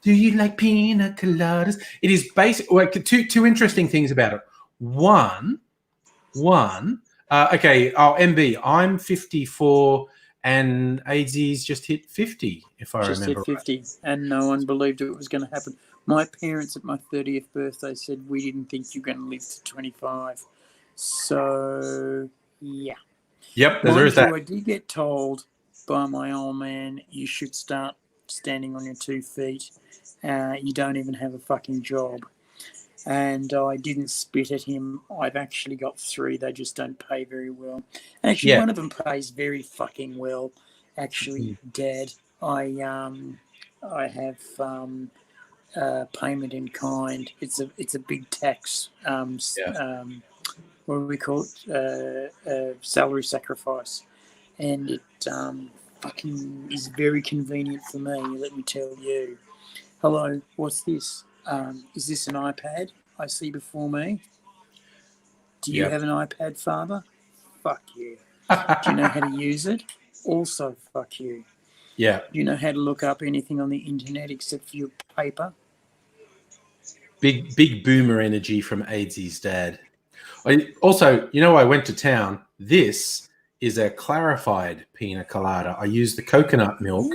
Do you like pina coladas? It is basically two interesting things about it. One. MB, I'm 54 and AZ's just hit 50, if I remember. Just hit 50, and no one believed it was going to happen. My parents at my 30th birthday said, we didn't think you were going to live to 25. So, yeah. Yep, there is that. I did get told by my old man, you should start standing on your 2 feet. You don't even have a fucking job. And I didn't spit at him. I've actually got 3. They just don't pay very well. Actually, one of them pays very fucking well. Actually, Dad, I have payment in kind. It's a big tax. What do we call it? Salary sacrifice, and it fucking is very convenient for me. Let me tell you. Hello, what's this? Is this an iPad I see before me? Do you have an iPad, Father? Fuck you. Do you know how to use it? Also, fuck you. Yeah. Do you know how to look up anything on the internet except for your paper? Big boomer energy from AZ's dad. Also, I went to town. This is a clarified pina colada. I use the coconut milk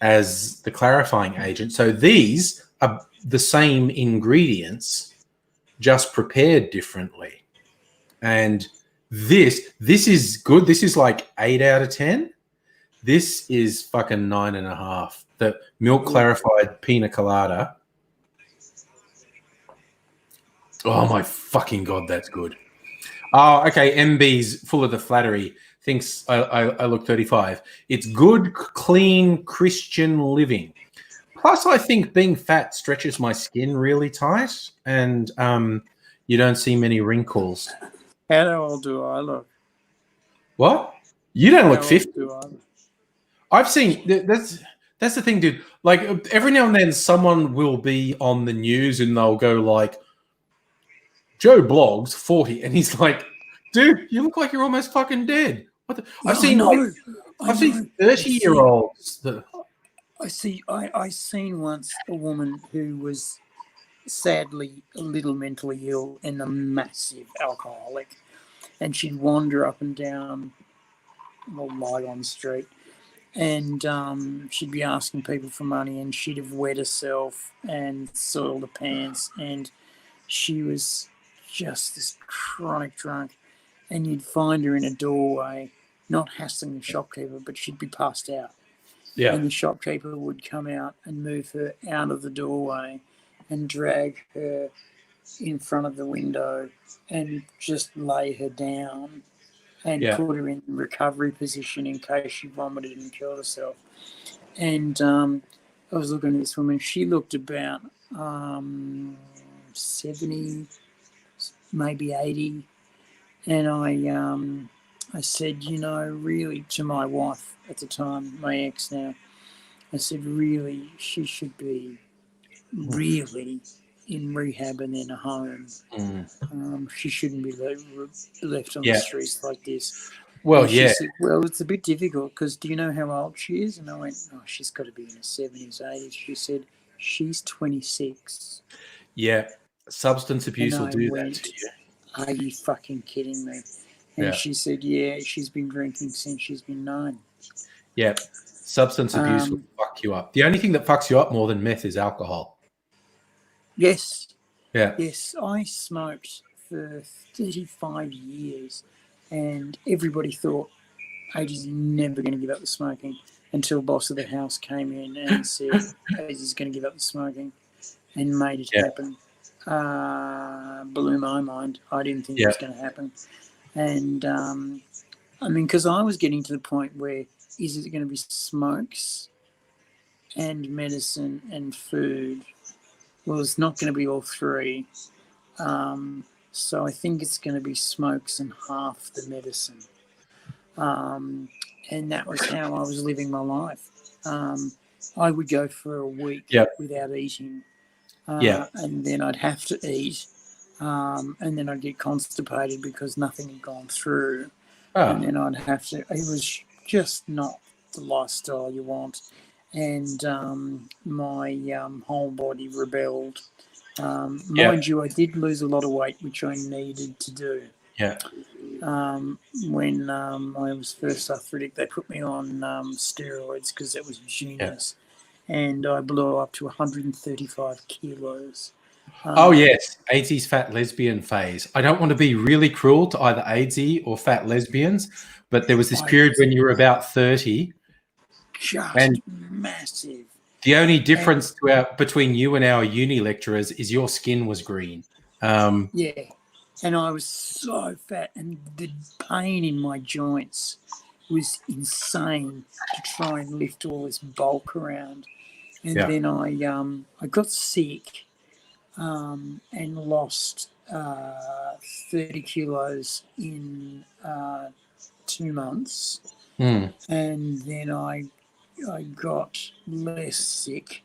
as the clarifying agent. So these are the same ingredients, just prepared differently. And this is good. This is like 8 out of 10. This is fucking 9.5. The milk clarified pina colada. Oh my fucking God, that's good. Oh, okay. MB's full of the flattery. Thinks I look 35. It's good, clean Christian living. Plus, I think being fat stretches my skin really tight, and you don't see many wrinkles. How old do I look? What? You don't look How 50. old do I look? I've seen that's the thing, dude. Like every now and then, someone will be on the news and they'll go like, "Joe Blogs 40," and he's like, "Dude, you look like you're almost fucking dead." What the? I've seen 30-year-olds. I seen once a woman who was sadly a little mentally ill and a massive alcoholic, and she'd wander up and down the Lygon Street, and she'd be asking people for money, and she'd have wet herself and soiled her pants, and she was just this chronic drunk, and you'd find her in a doorway, not hassling the shopkeeper, but she'd be passed out. Yeah. And the shopkeeper would come out and move her out of the doorway and drag her in front of the window and just lay her down and put her in recovery position in case she vomited and killed herself. And I was looking at this woman. She looked about 70, maybe 80. And I said, really, to my wife at the time, my ex now, I said, really, she should be really in rehab and in a home. She shouldn't be left on the streets like this. Well, and she said, well, it's a bit difficult because do you know how old she is? And I went, oh, she's got to be in her 70s, 80s. She said, she's 26. Yeah. Substance abuse will do that to you. Are you fucking kidding me? And she said, yeah, she's been drinking since she's been 9. Yeah. Substance abuse will fuck you up. The only thing that fucks you up more than meth is alcohol. Yes. Yeah. Yes, I smoked for 35 years, and everybody thought AJ's never going to give up the smoking until boss of the house came in and said AJ's going to give up the smoking and made it happen. Blew my mind. I didn't think it was going to happen. And, because I was getting to the point where is it going to be smokes and medicine and food? Well, it's not going to be all three. So I think it's going to be smokes and half the medicine. And that was how I was living my life. I would go for a week without eating. And then I'd have to eat. And then I'd get constipated because nothing had gone through. And then I'd have to, it was just not the lifestyle you want. And my whole body rebelled. Mind you, I did lose a lot of weight, which I needed to do. Yeah. When I was first arthritic, they put me on steroids because that was genius. And I blew up to 135 kilos. Oh, yes. 80s fat lesbian phase. I don't want to be really cruel to either AIDSy or fat lesbians, but there was this period when you were about 30. Just massive. The only difference between you and our uni lecturers is your skin was green. Yeah. And I was so fat, and the pain in my joints was insane to try and lift all this bulk around. And then I got sick and lost 30 kilos in 2 months. And then I got less sick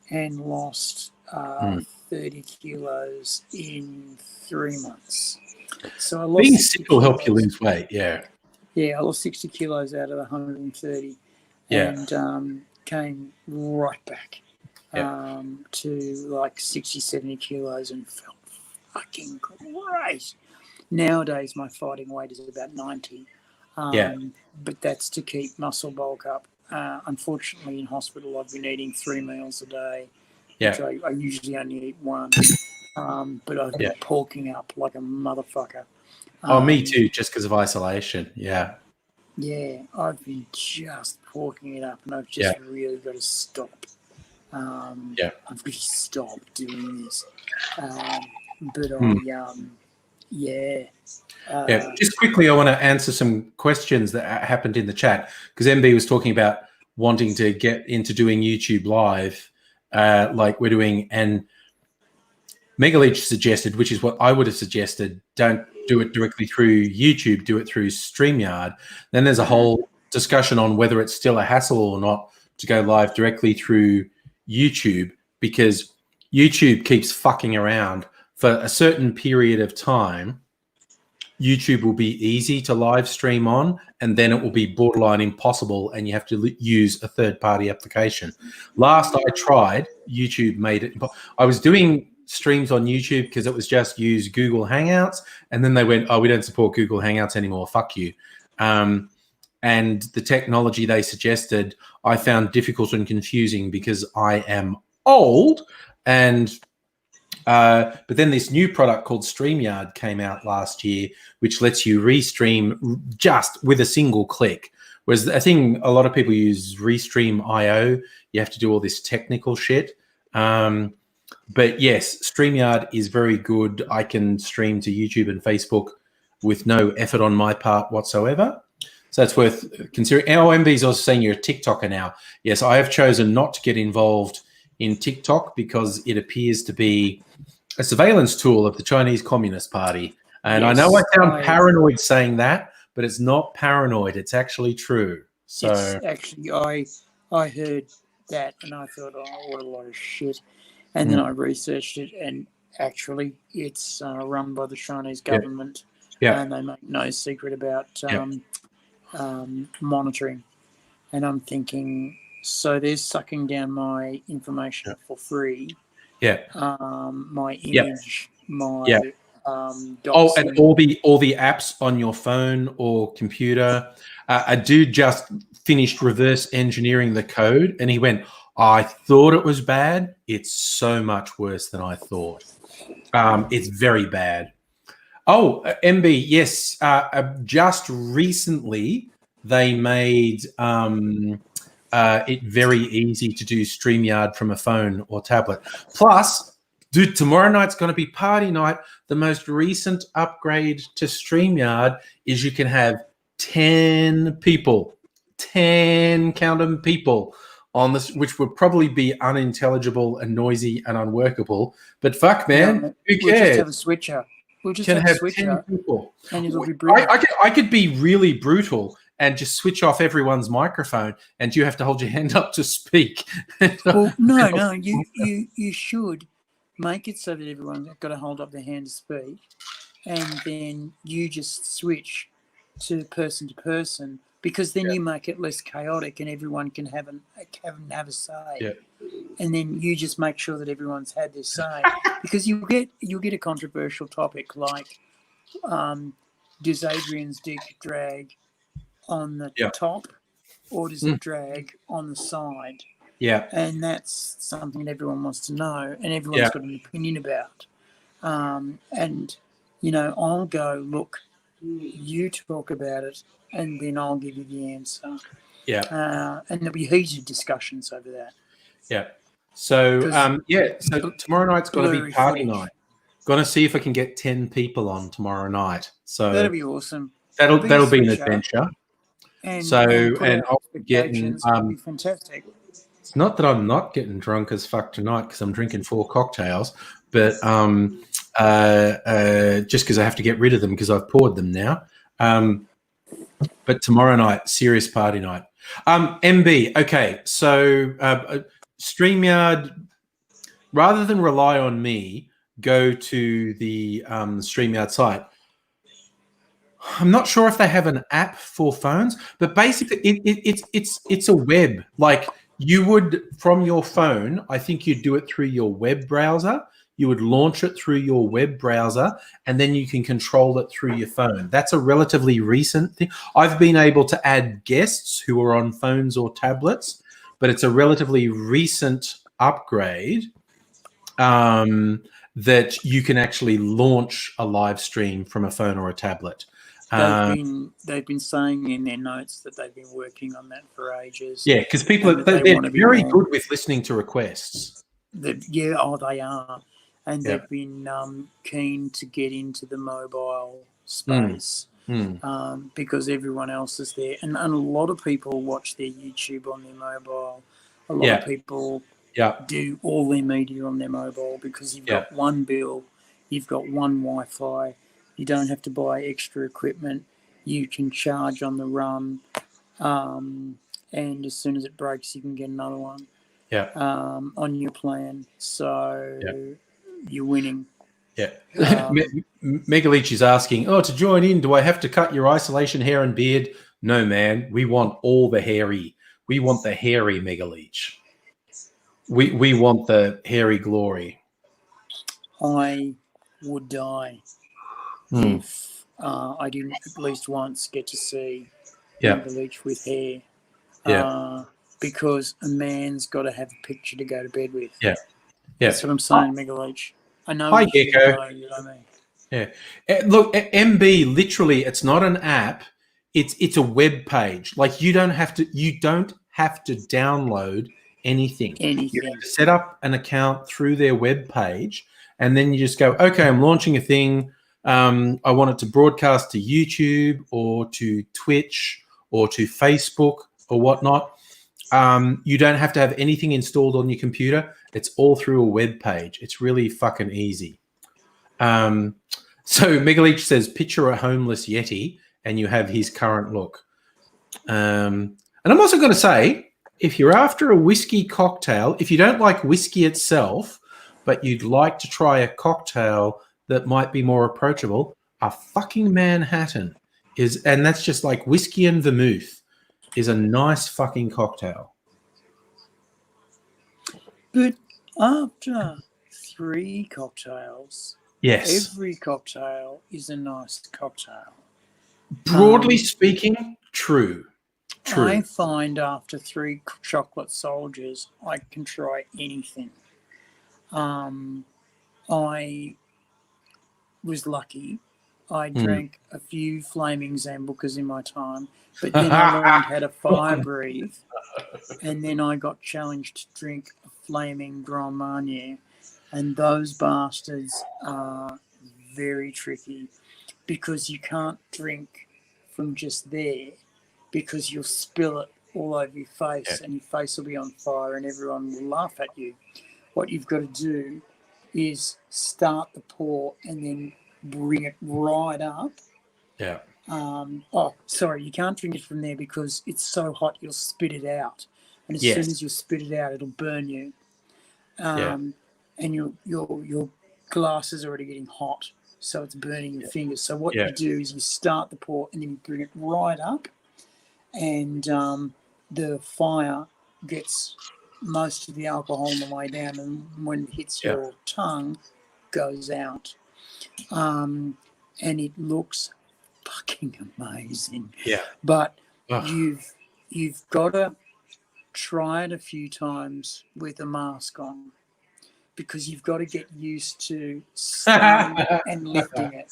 and lost 30 kilos in 3 months. So I lost being sick will help you lose weight. Yeah, I lost 60 kilos out of the 130, and came right back to like 60, 70 kilos and felt fucking great. Nowadays, my fighting weight is about 90. Yeah. But that's to keep muscle bulk up. Unfortunately, in hospital, I've been eating 3 meals a day, which I usually only eat one. But I've been porking up like a motherfucker. Me too, just because of isolation. Yeah. Yeah, I've been just porking it up, and I've just really got to stop. I've got to stop doing this. Just quickly, I want to answer some questions that happened in the chat, because MB was talking about wanting to get into doing YouTube live, like we're doing, and Megaleech suggested, which is what I would have suggested, don't do it directly through YouTube, do it through StreamYard. Then there's a whole discussion on whether it's still a hassle or not to go live directly through YouTube, because YouTube keeps fucking around. For a certain period of time, YouTube will be easy to live stream on, and then it will be borderline impossible, and you have to use a third-party application. Last I tried, YouTube made it. I was doing streams on YouTube because it was just use Google Hangouts, and then they went, oh, we don't support Google Hangouts anymore, fuck you. And the technology they suggested I found difficult and confusing because I am old, and but then this new product called StreamYard came out last year, which lets you restream just with a single click. Whereas I think a lot of people use Restream.io. You have to do all this technical shit. But yes, StreamYard is very good. I can stream to YouTube and Facebook with no effort on my part whatsoever. So that's worth considering. MB is also saying you're a TikToker now. Yes, I have chosen not to get involved in TikTok because it appears to be a surveillance tool of the Chinese Communist Party. And yes, I know I sound paranoid saying that, but it's not paranoid. It's actually true. So it's actually, I heard that and I thought, oh, what a lot of shit. And then I researched it, and actually it's run by the Chinese government. Yeah. And they make no secret about monitoring. And I'm thinking, so they're sucking down my information for free. Yeah. My image, my oh, and all the apps on your phone or computer. A dude just finished reverse engineering the code, and he went, I thought it was bad. It's so much worse than I thought. It's very bad. Oh, MB, yes. Just recently, they made it very easy to do StreamYard from a phone or tablet. Plus, dude, tomorrow night's going to be party night. The most recent upgrade to StreamYard is you can have 10 people, 10 count 'em people on this, which would probably be unintelligible and noisy and unworkable. But fuck, man, who cares? We'll just have a switcher. We'll just have a switcher. 10 people. And it'll be brutal. I could be really brutal and just switch off everyone's microphone, and you have to hold your hand up to speak. Well, no, you should make it so that everyone's got to hold up their hand to speak, and then you just switch to person, because then you make it less chaotic, and everyone can have a say. Yeah. And then you just make sure that everyone's had their say, because you'll get a controversial topic like, does Adrian's dick drag on the top, or does it drag on the side? Yeah. And that's something that everyone wants to know, and everyone's got an opinion about. And I'll go, look, you talk about it, and then I'll give you the answer. Yeah. And there'll be heated discussions over that. Yeah. So so tomorrow night's going to be party night. Going to see if I can get 10 people on tomorrow night. So that'll be awesome. That'll be an adventure. And I'll be getting be fantastic. It's not that I'm not getting drunk as fuck tonight because I'm drinking 4 cocktails, but just because I have to get rid of them because I've poured them now. But tomorrow night, serious party night. MB, okay, so StreamYard, rather than rely on me, go to the StreamYard site. I'm not sure if they have an app for phones, but basically it's a web. Like you would from your phone, I think you'd do it through your web browser. you would launch it through your web browser, and then you can control it through your phone. That's a relatively recent thing. I've been able to add guests who are on phones or tablets, but it's a relatively recent upgrade that you can actually launch a live stream from a phone or a tablet. They've been saying in their notes that they've been working on that for ages. Yeah, because people they're very good with listening to requests. They are. And they've been keen to get into the mobile space because everyone else is there. And a lot of people watch their YouTube on their mobile. A lot of people do all their media on their mobile because you've got one bill, you've got one Wi-Fi. You don't have to buy extra equipment. You can charge on the run, and as soon as it breaks, you can get another one on your plan. So you're winning. Yeah. Megaleech is asking, to join in, do I have to cut your isolation hair and beard? No, man. We want all the hairy. We want the hairy Megaleech. We want the hairy glory. I would die if I didn't at least once get to see Megaleech with hair. Because a man's got to have a picture to go to bed with. Yeah. That's what I'm saying, Megaleech. I know. Hi, Gecko. You know what I mean? Yeah. Look, MB, literally, it's not an app. It's a web page. Like you don't have to download anything. You have to set up an account through their web page, and then you just go, okay, I'm launching a thing. I want it to broadcast to YouTube or to Twitch or to Facebook or whatnot. You don't have to have anything installed on your computer. It's all through a web page. It's really fucking easy. So Megaleech says, picture a homeless Yeti, and you have his current look. And I'm also going to say, if you're after a whiskey cocktail, if you don't like whiskey itself, but you'd like to try a cocktail that might be more approachable, a fucking Manhattan and that's just like whiskey and vermouth, is a nice fucking cocktail. But after 3 cocktails, every cocktail is a nice cocktail. Broadly speaking, true. I find after 3 chocolate soldiers, I can try anything. I was lucky. I drank a few flaming Zambucas in my time, but then I learned how to fire breathe, and then I got challenged to drink a flaming Grand Marnier, and those bastards are very tricky because you can't drink from just there because you'll spill it all over your face and your face will be on fire and everyone will laugh at you. What you've got to do is start the pour and then bring it right up. You can't drink it from there because it's so hot you'll spit it out, and as soon as you spit it out, it'll burn you. And your glass is already getting hot, so it's burning your fingers. So what you do is you start the pour and then you bring it right up, and the fire gets most of the alcohol on the way down, and when it hits your tongue, goes out. And it looks fucking amazing. But you've got to try it a few times with a mask on because you've got to get used to starting and lifting it.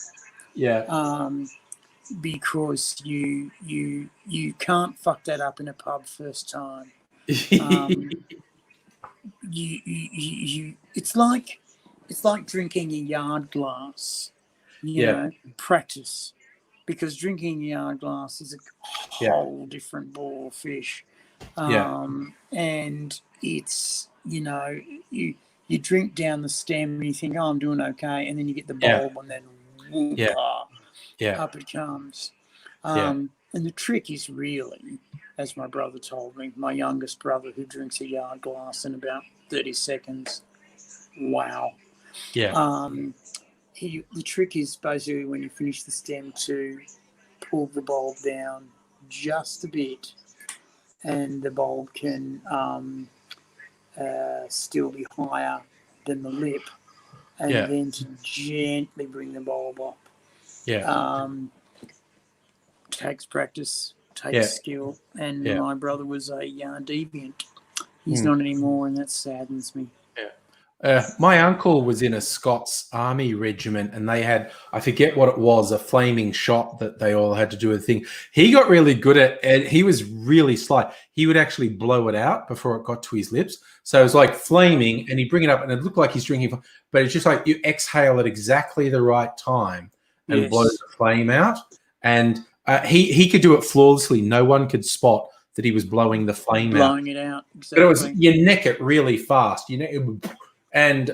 Because you can't fuck that up in a pub first time. It's like drinking a yard glass. You know, practice, because drinking a yard glass is a whole different ball of fish. And it's, you drink down the stem and you think, oh, I'm doing okay, and then you get the bulb and then up it comes. And the trick is really, as my brother told me, my youngest brother, who drinks a yard glass in about 30 seconds. Wow. The trick is basically when you finish the stem to pull the bulb down just a bit, and the bulb can still be higher than the lip, and Yeah. then to gently bring the bulb up. Yeah. Takes practice, takes Yeah. skill, and Yeah. my brother was a deviant. He's Mm. not anymore, and that saddens me. My uncle was in a Scots army regiment, and they had, I forget what it was, a flaming shot that they all had to do a thing. He got really good at it. He was really sly. He would actually blow it out before it got to his lips. So it was like flaming, and he'd bring it up, and it looked like he's drinking, but it's just like you exhale at exactly the right time and blow the flame out. And he could do it flawlessly. No one could spot that he was blowing the flame out. Blowing it out, exactly. But it was, you neck it really fast. You know, it would. And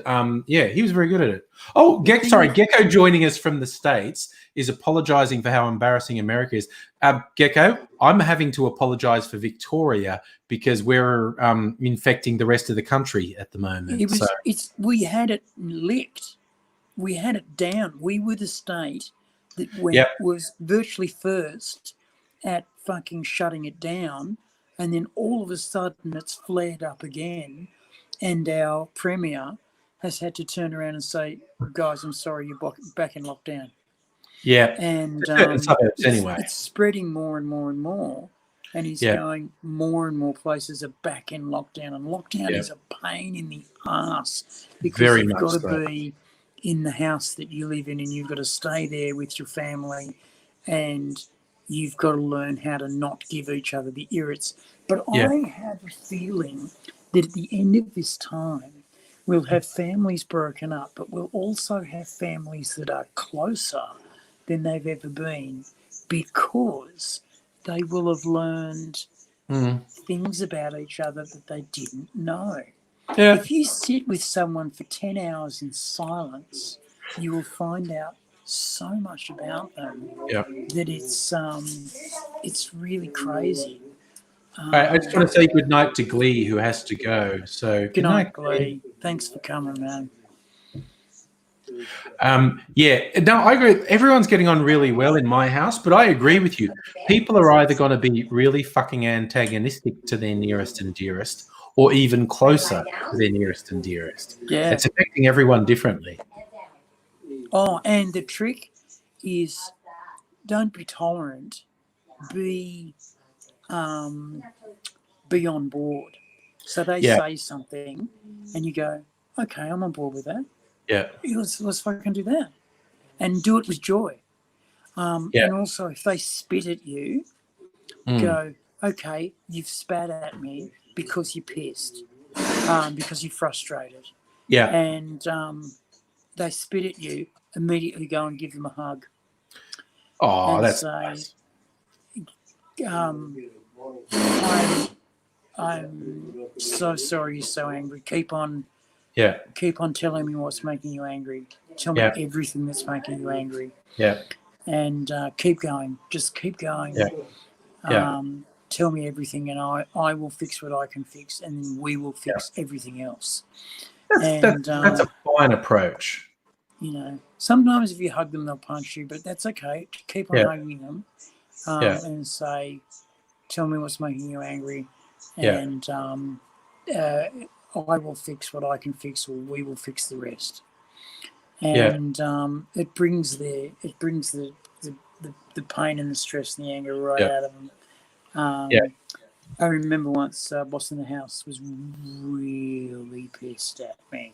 he was very good at it. Oh, Gecko joining us from the States is apologising for how embarrassing America is. Gecko, I'm having to apologise for Victoria because we're infecting the rest of the country at the moment. We had it licked. We had it down. We were the state that was virtually first at fucking shutting it down, and then all of a sudden it's flared up again. And our Premier has had to turn around and say, guys, I'm sorry, you're back in lockdown. Yeah. And anyway. It's spreading more and more and more. And he's going, more and more places are back in lockdown. And lockdown is a pain in the ass because you've got to be in the house that you live in, and you've got to stay there with your family, and you've got to learn how to not give each other the irrits. But I have a feeling that at the end of this time, we'll have families broken up, but we'll also have families that are closer than they've ever been because they will have learned things about each other that they didn't know. Yeah. If you sit with someone for 10 hours in silence, you will find out so much about them that it's really crazy. I just want to say good night to Glee, who has to go. So good night, Glee. Thanks for coming, man. No, I agree. Everyone's getting on really well in my house, but I agree with you. People are either going to be really fucking antagonistic to their nearest and dearest, or even closer to their nearest and dearest. Yeah. It's affecting everyone differently. Oh, and the trick is don't be tolerant. Be on board. So they say something and you go, okay, I'm on board with that. Yeah. Let's fucking do that. And do it with joy. And also if they spit at you, go, okay, you've spat at me because you're pissed, because you're frustrated. Yeah. And they spit at you, immediately go and give them a hug. Oh, and that's say, nice. I'm so sorry you're so angry. Keep on telling me what's making you angry. Tell me everything that's making you angry. Yeah. And keep going. Just keep going. Yeah. Tell me everything, and I will fix what I can fix, and then we will fix everything else. That's a fine approach. You know, sometimes if you hug them, they'll punch you, but that's okay. Keep on hugging them and say, tell me what's making you angry, and I will fix what I can fix, or we will fix the rest. And it brings the pain and the stress and the anger right out of them. I remember once Boss in the House was really pissed at me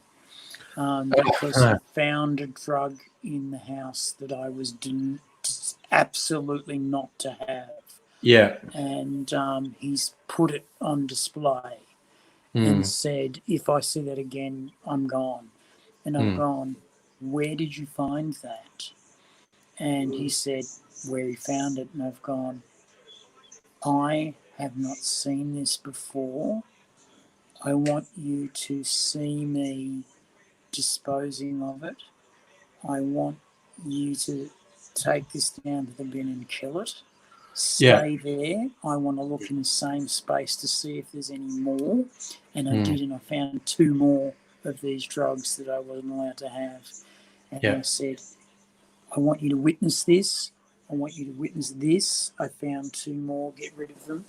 because I found a drug in the house that I was absolutely not to have. Yeah. And he's put it on display and said, if I see that again, I'm gone. And I've gone, where did you find that? And he said, where he found it. And I've gone, I have not seen this before. I want you to see me disposing of it. I want you to take this down to the bin and kill it. Stay there. I want to look in the same space to see if there's any more. And I did, and I found 2 more of these drugs that I wasn't allowed to have. And I said, I want you to witness this. I want you to witness this. I found 2 more, get rid of them.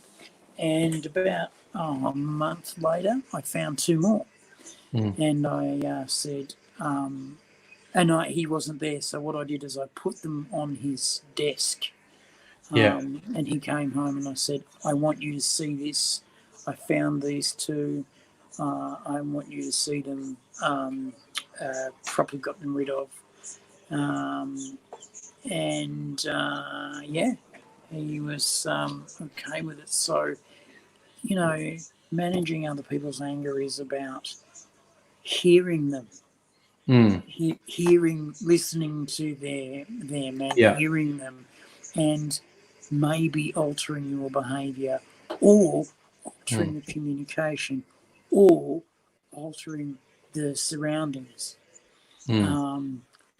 And about a month later, I found 2 more. And I said, and he wasn't there. So what I did is I put them on his desk. Yeah. And he came home and I said, I want you to see this. I found these two. I want you to see them. Properly got them rid of. Yeah, he was okay with it. So, managing other people's anger is about hearing them, listening to their man, hearing them, and maybe altering your behaviour, or altering the communication, or altering the surroundings.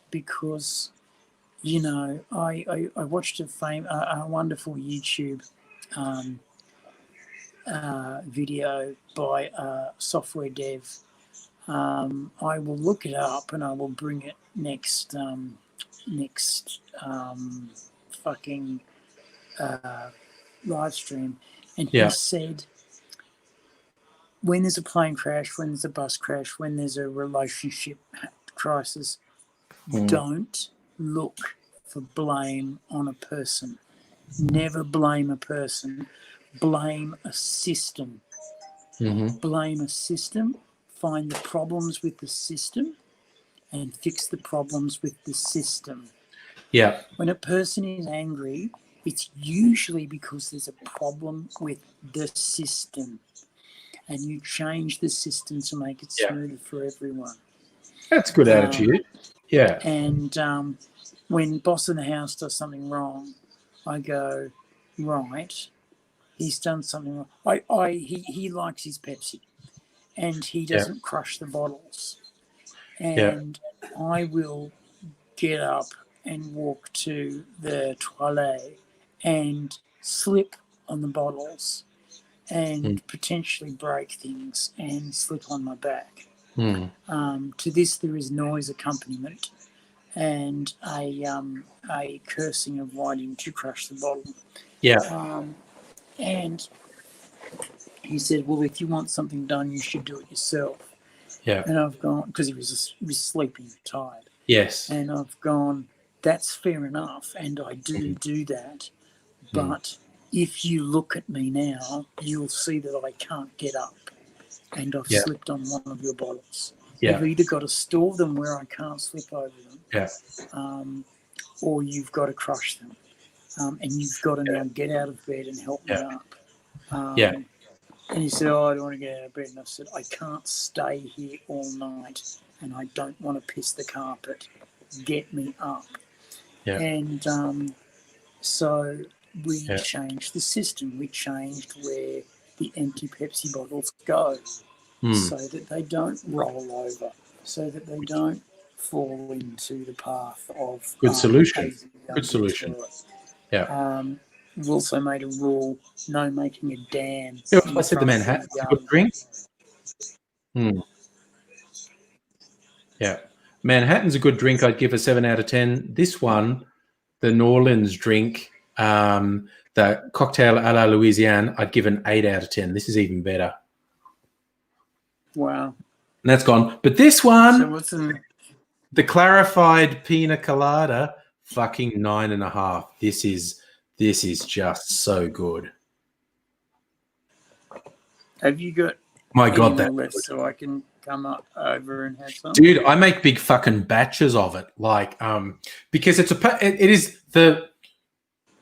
Because I watched a wonderful YouTube video by a software dev. I will look it up and I will bring it next fucking live stream. And he said, when there's a plane crash, when there's a bus crash, when there's a relationship crisis, don't look for blame on a person. Never blame a person. Blame a system. Blame a system. Find the problems with the system and fix the problems with the system. Yeah. When a person is angry, it's usually because there's a problem with the system, and you change the system to make it smoother for everyone. That's a good attitude. Yeah. And when boss in the house does something wrong, I go, right, he's done something wrong. He likes his Pepsi, and he doesn't crush the bottles. And I will get up and walk to the toilet and slip on the bottles and potentially break things and slip on my back. To this, there is noise accompaniment and a cursing of why didn't you crush the bottle. And he said, well, if you want something done, you should do it yourself. And I've gone, because he was sleeping tired. And I've gone, that's fair enough, and I do that. But if you look at me now, you'll see that I can't get up, and I've slipped on one of your bottles. You've either got to store them where I can't slip over them, or you've got to crush them, and you've got to now get out of bed and help me up. And he said, oh, I don't want to get out of bed. And I said, I can't stay here all night, and I don't want to piss the carpet. Get me up. And so we changed the system. We changed where the empty Pepsi bottles go so that they don't roll over, so that they don't fall into the path of Good solution. Good solution. We've also made a rule, no making a dam. I said the Manhattan's a good drink. Manhattan's a good drink. I'd give a 7 out of 10. This one, the New Orleans drink, the cocktail a la Louisiane, I'd give an 8 out of 10. This is even better. Wow. And that's gone. But this one, So what's in the clarified pina colada, fucking 9.5. This is just so good. Have you got My God, any that more left so I can come up over and have some? dude, I make big fucking batches of it, like because it is the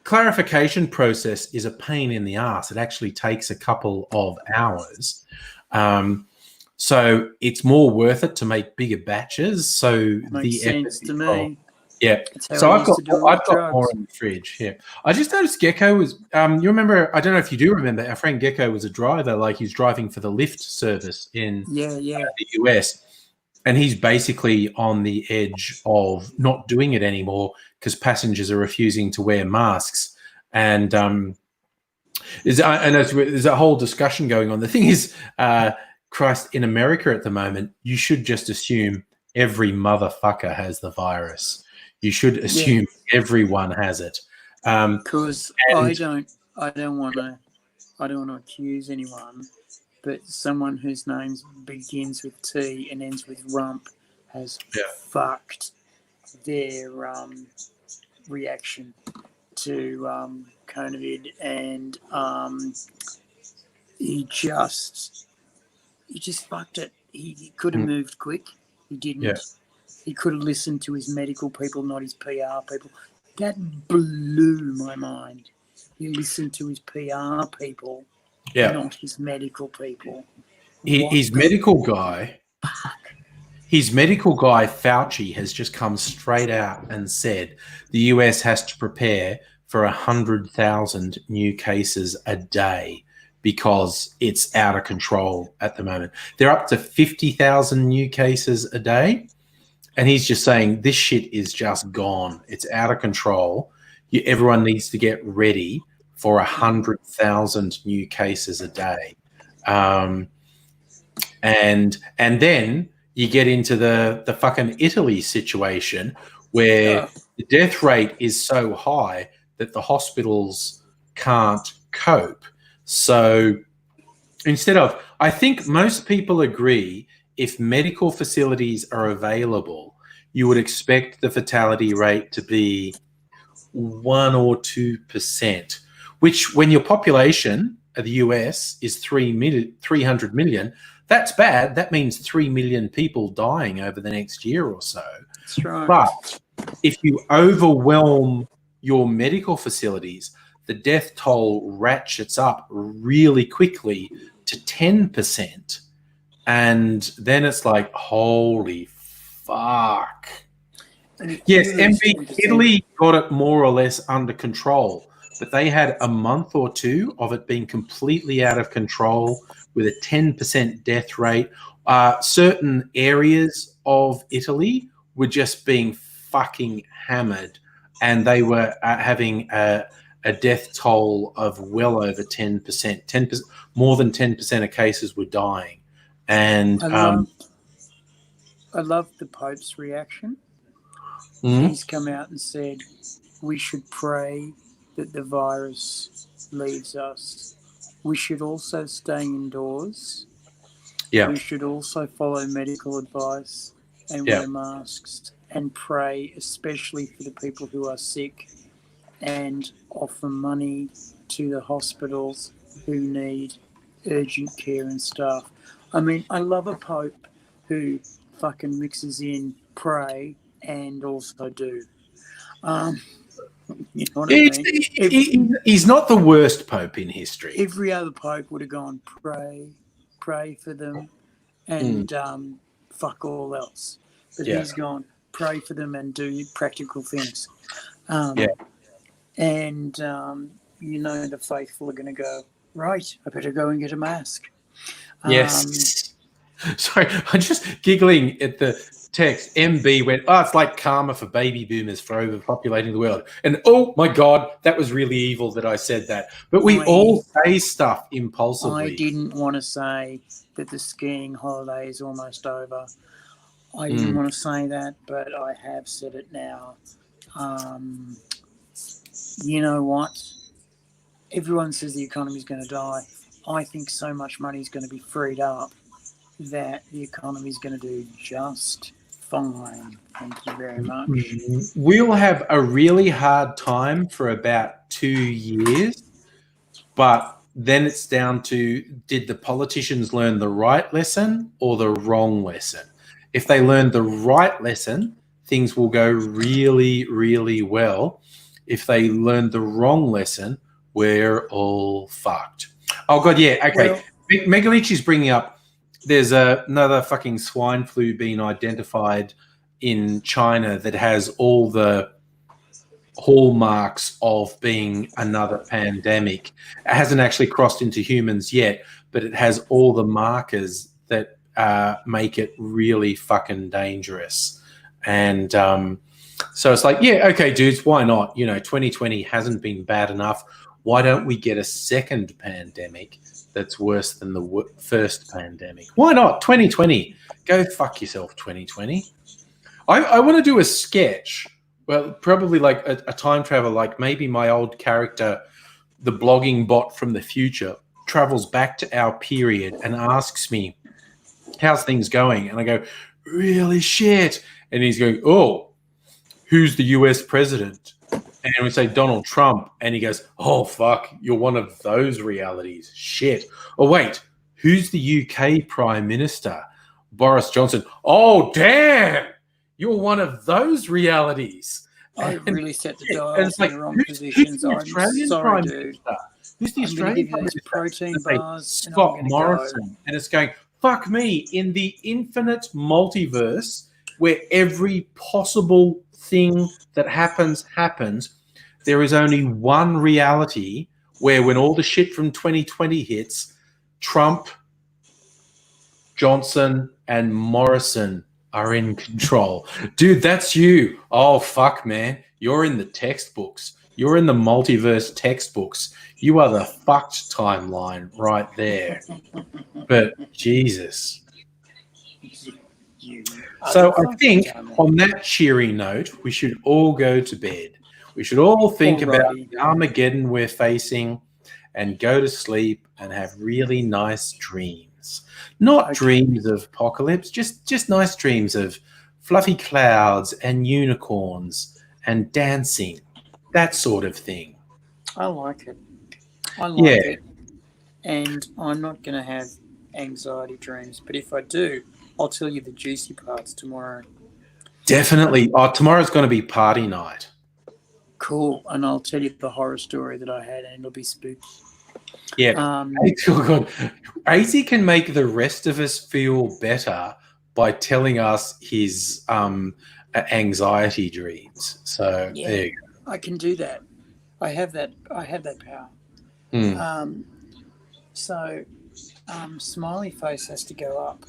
clarification process is a pain in the ass. It actually takes a couple of hours, so it's more worth it to make bigger batches. So Makes sense to me. So I've got more in the fridge. I just noticed Gecko was. You remember? I don't know if you do remember. Our friend Gecko was a driver. Like he's driving for the Lyft service in the US, and he's basically on the edge of not doing it anymore because passengers are refusing to wear masks. And there's a whole discussion going on. The thing is, Christ, in America at the moment, you should just assume every motherfucker has the virus. You should assume everyone has it. Because I don't want to accuse anyone, but someone whose name begins with T and ends with rump has fucked their reaction to COVID, and he just fucked it. He could have moved quick. He didn't. Yeah. He could have listened to his medical people, not his PR people. That blew my mind. He listened to his PR people, not his medical people. His medical guy, Fauci, has just come straight out and said the US has to prepare for 100,000 new cases a day because it's out of control at the moment. They're up to 50,000 new cases a day. And he's just saying this shit is just gone. It's out of control. Everyone needs to get ready for 100,000 new cases a day. And then you get into the fucking Italy situation where the death rate is so high that the hospitals can't cope. So instead of, I think most people agree, if medical facilities are available, you would expect the fatality rate to be 1 or 2%, which when your population of the US is 300 million, that's bad. That means 3 million people dying over the next year or so. That's right. But if you overwhelm your medical facilities, the death toll ratchets up really quickly to 10%. And then it's like, holy fuck. Yes, Italy got it more or less under control, but they had a month or two of it being completely out of control with a 10% death rate. Certain areas of Italy were just being fucking hammered, and they were having a death toll of well over 10%. 10%, more than 10% of cases were dying. And I love the Pope's reaction. He's come out and said we should pray that the virus leaves us. We should also stay indoors. Yeah. We should also follow medical advice and wear masks and pray, especially for the people who are sick, and offer money to the hospitals who need urgent care and stuff. I mean, I love a Pope who fucking mixes in pray and also do. You know what I mean? He's not the worst Pope in history. Every other Pope would have gone pray for them, and fuck all else. But he's gone pray for them and do practical things. And, the faithful are going to go, right, I better go and get a mask. Yes. Sorry, I'm just giggling at the text. MB went, it's like karma for baby boomers for overpopulating the world. And, oh, my God, that was really evil that I said that. But we all say stuff impulsively. I didn't want to say that the skiing holiday is almost over. I didn't want to say that, but I have said it now. You know what? Everyone says the economy's going to die. I think so much money is going to be freed up that the economy is going to do just fine. Thank you very much. We'll have a really hard time for about 2 years, but then it's down to, did the politicians learn the right lesson or the wrong lesson? If they learn the right lesson, things will go really, really well. If they learn the wrong lesson, we're all fucked. Oh, God, yeah. Okay. Well, Megalici's bringing up, there's another fucking swine flu being identified in China that has all the hallmarks of being another pandemic. It hasn't actually crossed into humans yet, but it has all the markers that make it really fucking dangerous. And so it's like, yeah, okay, dudes, why not? 2020 hasn't been bad enough. Why don't we get a second pandemic that's worse than the first pandemic? Why not? 2020. Go fuck yourself, 2020. I want to do a sketch. Well, probably like a time travel, like maybe my old character, the blogging bot from the future, travels back to our period and asks me, how's things going? And I go, really shit. And he's going, oh, who's the US president? And we say Donald Trump, and he goes, oh, fuck, you're one of those realities. Shit. Oh, wait, who's the UK Prime Minister? Boris Johnson. Oh, damn, you're one of those realities. I And- really set the and dials it's in like, the wrong who's positions. the I'm Australian sorry, Prime dude. Minister? Who's the I'm going to Australian give you Prime these Minister? protein It's like bars. and I'm Scott gonna Morrison. And it's going, fuck me, in the infinite multiverse where every possible thing that happens, there is only one reality where when all the shit from 2020 hits, Trump, Johnson, and Morrison are in control. Dude, that's you. Oh, fuck, man. You're in the textbooks. You're in the multiverse textbooks. You are the fucked timeline right there. But Jesus. You So are I think fucking on that cheery note, we should all go to bed. We should all think about Alrighty. the Armageddon we're facing and go to sleep and have really nice dreams. Not Okay. dreams of apocalypse, just nice dreams of fluffy clouds and unicorns and dancing, that sort of thing. I like it. I like Yeah. it. And I'm not going to have anxiety dreams, but if I do, I'll tell you the juicy parts tomorrow. Definitely. Oh, tomorrow's going to be party night. Cool. And I'll tell you the horror story that I had, and it'll be spooky. Yeah. Um, Oh God, AZ can make the rest of us feel better by telling us his anxiety dreams. So Yeah. there you I can do that. I have that power. go. Mm. So smiley face has to go up.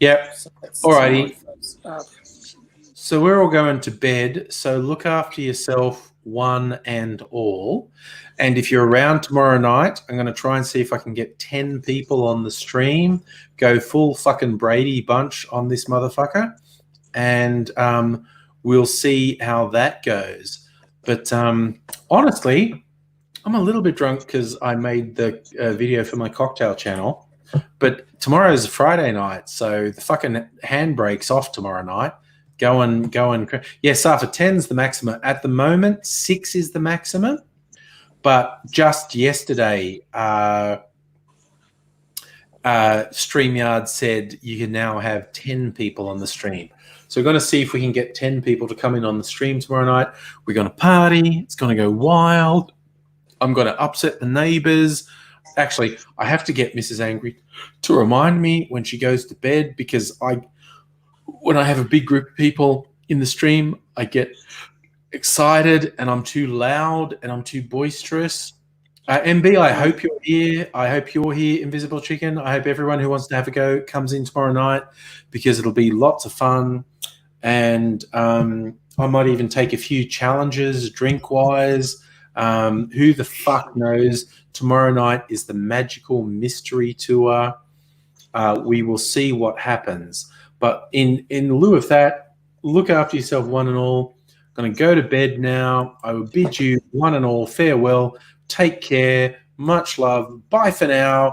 Yep. So that's Alrighty. smiley face up. So we're all going to bed. So look after yourself, one and all. And if you're around tomorrow night, I'm going to try and see if I can get 10 people on the stream. Go full fucking Brady bunch on this motherfucker. And we'll see how that goes. But honestly, I'm a little bit drunk because I made the video for my cocktail channel. But tomorrow's Friday night, so the fucking handbrake's off tomorrow night. Going. Yes, after 10's the maximum. At the moment, 6 is the maximum. But just yesterday, StreamYard said you can now have 10 people on the stream. So we're going to see if we can get 10 people to come in on the stream tomorrow night. We're going to party. It's going to go wild. I'm going to upset the neighbors. Actually, I have to get Mrs. Angry to remind me when she goes to bed, because when I have a big group of people in the stream, I get excited and I'm too loud and I'm too boisterous. MB, I hope you're here. I hope you're here, Invisible Chicken. I hope everyone who wants to have a go comes in tomorrow night, because it'll be lots of fun. And I might even take a few challenges drink-wise. Who the fuck knows? Tomorrow night is the Magical Mystery Tour. We will see what happens. But in lieu of that, look after yourself, one and all. I'm going to go to bed now. I will bid you, one and all, farewell. Take care. Much love. Bye for now.